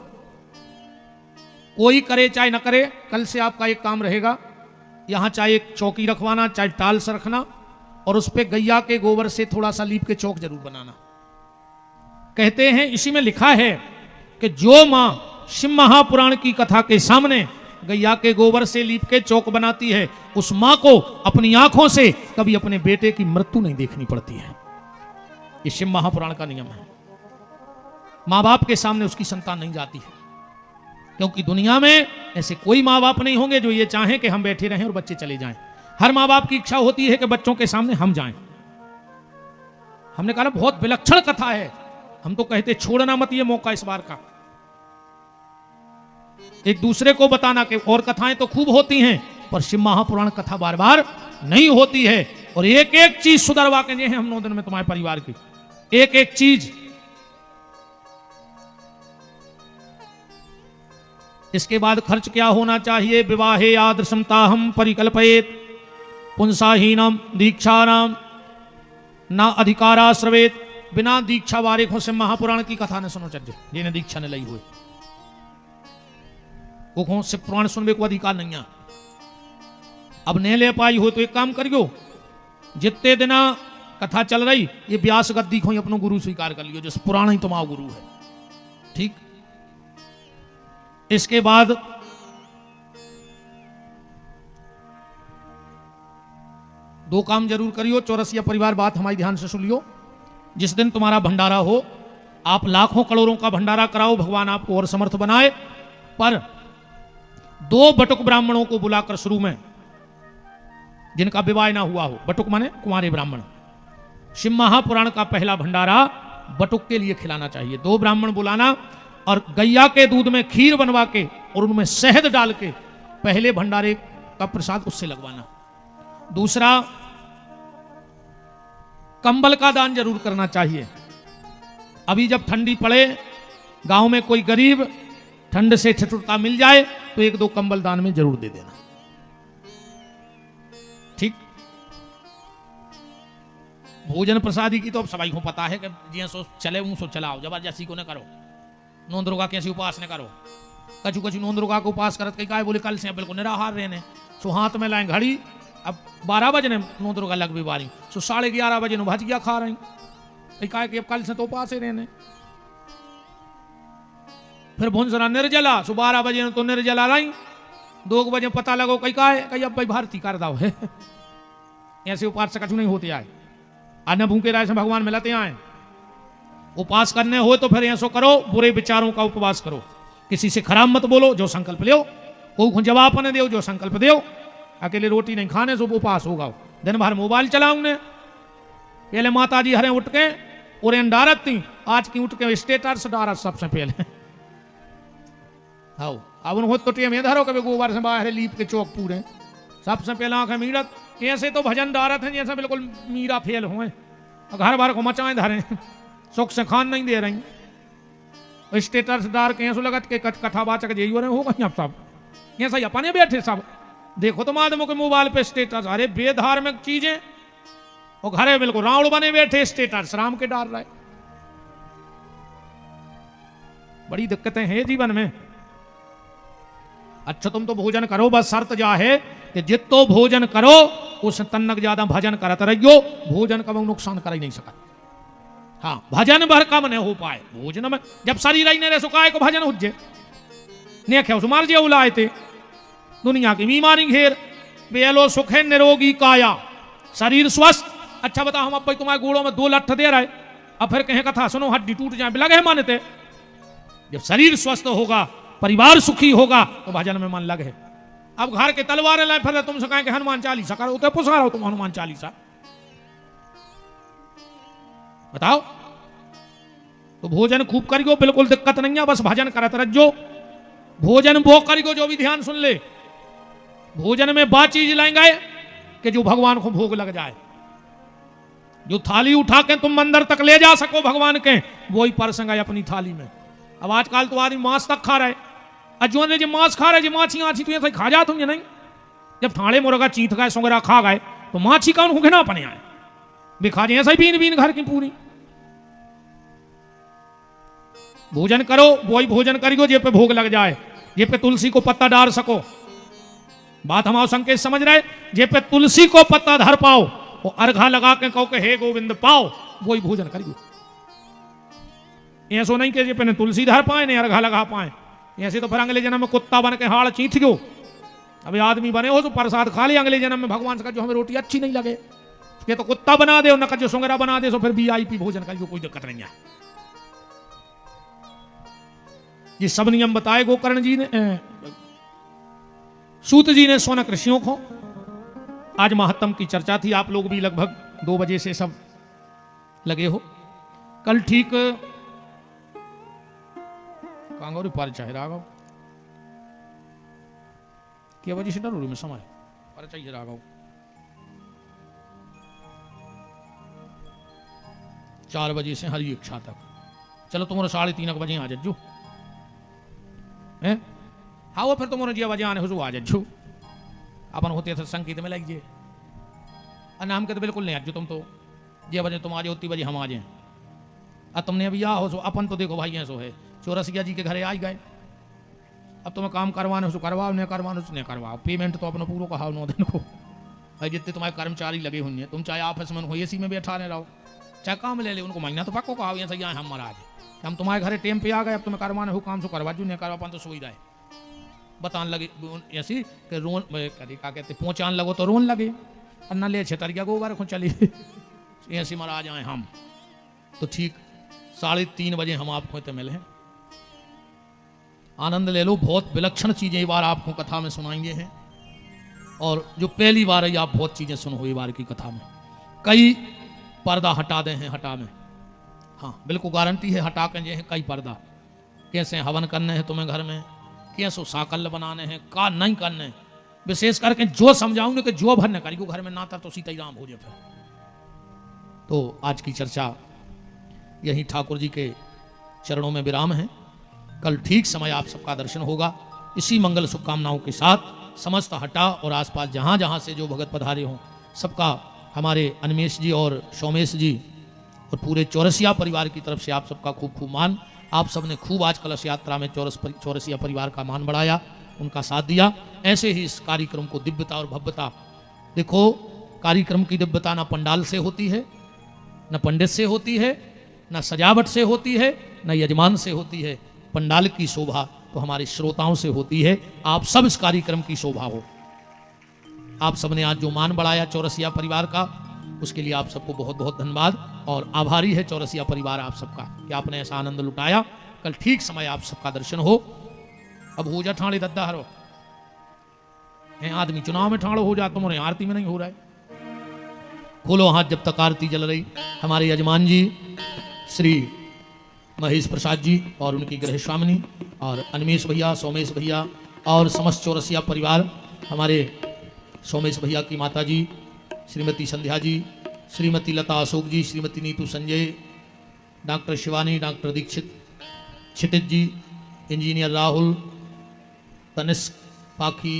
कोई करे चाहे न करे, कल से आपका एक काम रहेगा, यहां चाहे एक चौकी रखवाना, चाहे टाल्स रखना, और उस पे गैया के गोबर से थोड़ा सा लीप के चौक जरूर बनाना। कहते हैं, इसी में लिखा है कि जो मां शिव महापुराण की कथा के सामने गैया के गोबर से लीप के चौक बनाती है, उस मां को अपनी आंखों से कभी अपने बेटे की मृत्यु नहीं देखनी पड़ती है। ये शिव महापुराण का नियम है। मां बाप के सामने उसकी संतान नहीं जाती है, क्योंकि दुनिया में ऐसे कोई मां बाप नहीं होंगे जो ये चाहें कि हम बैठे रहें और बच्चे चले जाएं। हर मां बाप की इच्छा होती है कि बच्चों के सामने हम जाएं। हमने कहा बहुत विलक्षण कथा है, हम तो कहते छोड़ना मत ये मौका इस बार का, एक दूसरे को बताना कि और कथाएं तो खूब होती हैं, पर शिव महापुराण कथा बार बार नहीं होती है। और एक एक चीज सुधरवा के ये हैं हम 9 दिन में तुम्हारे परिवार की, एक एक चीज। इसके बाद खर्च क्या होना चाहिए? विवाहे आदर्शमता हम परिकल्पयेत पुंसाहीनम दीक्षानाम ना अधिकाराश्रवेत। बिना दीक्षा वारे को से महापुराण की कथा ने सुनो चज्जे, जिन्हें दीक्षा ने लई हुई वो से पुराण सुनने को अधिकार नहीं है। अब नहीं ले पाई हो तो एक काम करियो, जितने दिन कथा चल रही ये व्यास गद्दी को ही अपनो गुरु स्वीकार कर लियो, जिस पुराण ही तुम्हारा गुरु है, ठीक। इसके बाद दो काम जरूर करियो। चौरसिया परिवार, बात हमारी ध्यान से सुन लियो। जिस दिन तुम्हारा भंडारा हो, आप लाखों करोड़ों का भंडारा कराओ, भगवान आपको और समर्थ बनाए, पर 2 बटुक ब्राह्मणों को बुलाकर शुरू में, जिनका विवाह ना हुआ हो, बटुक माने कुंवारे ब्राह्मण, शिव महापुराण का पहला भंडारा बटुक के लिए खिलाना चाहिए। 2 ब्राह्मण बुलाना और गैया के दूध में खीर बनवा के और उनमें शहद डाल के पहले भंडारे का प्रसाद उससे लगवाना। दूसरा, कंबल का दान जरूर करना चाहिए। अभी जब ठंडी पड़े, गांव में कोई गरीब ठंड से ठिठुरता मिल जाए तो 1-2 कंबल दान में जरूर दे देना, ठीक। भोजन प्रसादी की तो अब सभी को पता है कि जिया सो चले वो सो चलाओ, जबरदस्ती को न करो। नोंदरुगा कैसी उपास न करो, कछु कछु नोंदरुगा को उपास करत कई बोले कल से बिल्कुल निराहार रहने, सो हाथ में लाए घड़ी, अब 12 बजे ने नोंदरुगा लग भी बारी, सो 11:30 बजे भजिया खा रही, कहा कि अब कल से तो उपास ही रहने। फिर भुंसरा निर्जला, सो 12 बजे तो निर्जला रही, 2 बजे पता लगो कई अब भाई भारती कर दाओ है। ऐसे उपास से कछु नहीं होते आए, अन्य भूखे राय से भगवान मिलते आए। उपास करने हो तो फिर ऐसा करो, बुरे विचारों का उपवास करो, किसी से खराब मत बोलो, जो संकल्प लियो, को जवाब न दो, जो संकल्प दो। अकेले रोटी नहीं खाने से उपवास होगा। दिन भर मोबाइल चलाऊंगे, पहले माता जी हरे उठ के और डारत थी, आज की उठ के स्टेटस डारत सबसे पहले हाँ अब उनको तो टेम धरो कभी गोबर से बाहर लीप के चौक पूरे सबसे पहला आंखें मीरत ऐसे तो भजन डारत हैं जैसे बिल्कुल मीरा फेल हुए घर बार को मचाएं धरे सुख से खान नहीं दे रही स्टेटस डार के ऐसा लगत के कथावाचक यही हो रहे हो कहीं आप सब ऐसा ही अपने बैठे सब देखो तो आदमों के मोबाइल पे स्टेटस अरे बेधार्मिक चीजें और घरे बिल्कुल रावण बने बैठे स्टेटस राम के डाल रहे बड़ी दिक्कतें हैं जीवन में। अच्छा तुम तो भोजन करो बस शर्त जा है कि जितो भोजन करो उस तन्नक ज्यादा भजन करत रहियो भोजन कब नुकसान कर ही नहीं सका। हाँ भजन भर कम नहीं हो पाए भोजन में जब शरीर ही नहीं रह सुखाए को भजन उज्जे ने खे मार जे उलाए थे दुनिया की बीमारी घेर बेलो सुखे निरोगी काया शरीर स्वस्थ। अच्छा बता हम अब भाई तुम्हारे गोड़ों में 2 लठ दे रहे अब फिर कहें कथा सुनो हड्डी टूट जाए लगे मानते जब शरीर स्वस्थ होगा परिवार सुखी होगा तो भजन में मन लगे। अब घर के तलवार लाए फिर तुमसे कहें कि हनुमान चालीसा करो तो पुसा रहो तुम हनुमान चालीसा बताओ। तो भोजन खूब करियो बिल्कुल दिक्कत नहीं है बस भजन करत रहो भोजन वो करियो जो भी ध्यान सुन ले भोजन में बा चीज लाएंगे कि जो भगवान को भोग लग जाए जो थाली उठा के तुम मंदिर तक ले जा सको भगवान के वही परसेंगे अपनी थाली में। अब आजकल तो आदमी मांस तक खा रहे अजून जो मांस खा रहे माछी आछी तो ऐसा खा जा तुम नहीं जब थाने मुर्गा चीथ गए सुंगरा खा गए तो माछी का उनको घिना पने आए बिखा जाए ऐसा ही बीन बीन घर की पूरी भोजन करो वही भोजन करियो जे पे भोग लग जाए जे पे तुलसी को पत्ता डाल सको बात हमारा संकेत समझ रहे जे पे तुलसी को पत्ता धर पाओ वो अर्घा लगा के कहो के हे गोविंद पाओ वही भोजन करियो। ऐसो नहीं कि जे पे तुलसी धर पाए नहीं अर्घा लगा पाए ऐसे तो फिर अगले जन्म में कुत्ता बन के हाड़ चीथ गयो अभी आदमी बने हो तो प्रसाद खा ले अगले जन्म में भगवान से जो हमें रोटी अच्छी नहीं लगे ये तो कुत्ता बना दे न जो सुंगरा बना दे तो फिर VIP भोजन करियो कोई दिक्कत नहीं है। ये सब नियम बताए गोकर्ण जी ने सूत जी ने सोनक ऋषियों को। आज महत्तम की चर्चा थी आप लोग भी लगभग 2 बजे से सब लगे हो। कल ठीक कांगोरी पर चाहे राघव क्या वजह से डरूरी में समय पर चाहिए राघव 4 बजे से हरी इच्छा तक चलो तुम्हारा 3:30 बजे आ जाजू हैं हाँ वो फिर तुम्हारे जिया बजे आने हो आ जाजू अपन होते थे संगीत में लग जाए नाम के तो बिल्कुल नहीं आज तुम तो जिया बजे तुम आ जाओ उतनी बजे हम आ जाए अब तुमने अभी आ हो सो अपन तो देखो भाई ऐसो है चौरसिया जी के घरे आ गए अब तुम्हें काम करवाने सो करवाओ नहीं करवाने सो नहीं करवाओ पेमेंट तो अपना पूरा कहा 9 दिन को भाई जितने तुम्हारे कर्मचारी लगे हुए हैं तुम चाहे ऑफिस में हो AC में बैठा रहो चाहे काम ले ले उनको महीना तो पक्को कहा ऐसा यहाँ हम महाराज हम तुम्हारे घरे टेम पे आ गए अब तुम्हें करवाने हो काम सो करवा जो नहीं करवा अपन तो सोई रहे बताने लगे ऐसी कि रोन क्या कहते पहुँचाने लगो तो रोन लगे और न ले छतरिया गोबर को चली ऐसे महाराज आए हम तो ठीक 3:30 बजे हम आपको तो मिले हैं। आनंद ले लो बहुत विलक्षण चीजें बार आपको कथा में सुनाएंगे हैं और जो पहली बार है आप बहुत चीजें सुनो ये बार की कथा में कई पर्दा हटा दे हैं हटा में हाँ बिल्कुल गारंटी है हटा के हैं कई पर्दा कैसे हवन करने हैं तुम्हें घर में कैसे साकल्य बनाने हैं का नहीं करने विशेष करके जो समझाऊंगे कि जो भर न करिए घर में नाता तो सीता ही राम हो जाए फिर। तो आज की चर्चा यही ठाकुर जी के चरणों में विराम है। कल ठीक समय आप सबका दर्शन होगा इसी मंगल शुभकामनाओं के साथ समस्त हटा और आसपास जहाँ जहाँ से जो भगत पधारे हों सबका हमारे अनमेश जी और सोमेश जी और पूरे चौरसिया परिवार की तरफ से आप सबका खूब खूब मान। आप सबने खूब आज कलश यात्रा में चौरसिया परिवार का मान बढ़ाया उनका साथ दिया। ऐसे ही इस कार्यक्रम को दिव्यता और भव्यता देखो कार्यक्रम की दिव्यता न पंडाल से होती है न पंडित से होती है न सजावट से होती है न यजमान से होती है। पंडाल की शोभा तो हमारे श्रोताओं से होती है। आप सब इस कार्यक्रम की शोभा हो। आप सबने आज जो मान बढ़ाया चौरसिया परिवार का उसके लिए आप सबको बहुत बहुत धन्यवाद और आभारी है चौरसिया परिवार आप सबका कि आपने ऐसा आनंद लुटाया। कल ठीक समय आप सबका दर्शन हो। अब हो जा ठाणे दद्दा हरो आदमी चुनाव में ठाणो हो जा तुम्हारे आरती में नहीं हो रहा है। खोलो हाथ जब तक आरती जल रही। हमारे यजमान जी श्री महेश प्रसाद जी और उनकी गृह स्वामिनी और अनमेश भैया, सोमेश भैया और समस्त चौरसिया परिवार, हमारे सोमेश भैया की माता जी श्रीमती संध्या जी, श्रीमती लता अशोक जी, श्रीमती नीतू संजय, डॉक्टर शिवानी, डॉक्टर दीक्षित, क्षितिज जी, इंजीनियर राहुल, तनिष्क, पाखी,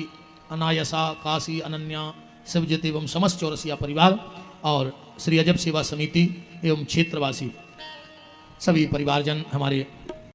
अनायसा, काशी, अनन्या, शिवजित एवं समस्त चौरसिया परिवार और श्री अजब सेवा समिति एवं क्षेत्रवासी सभी परिवारजन हमारे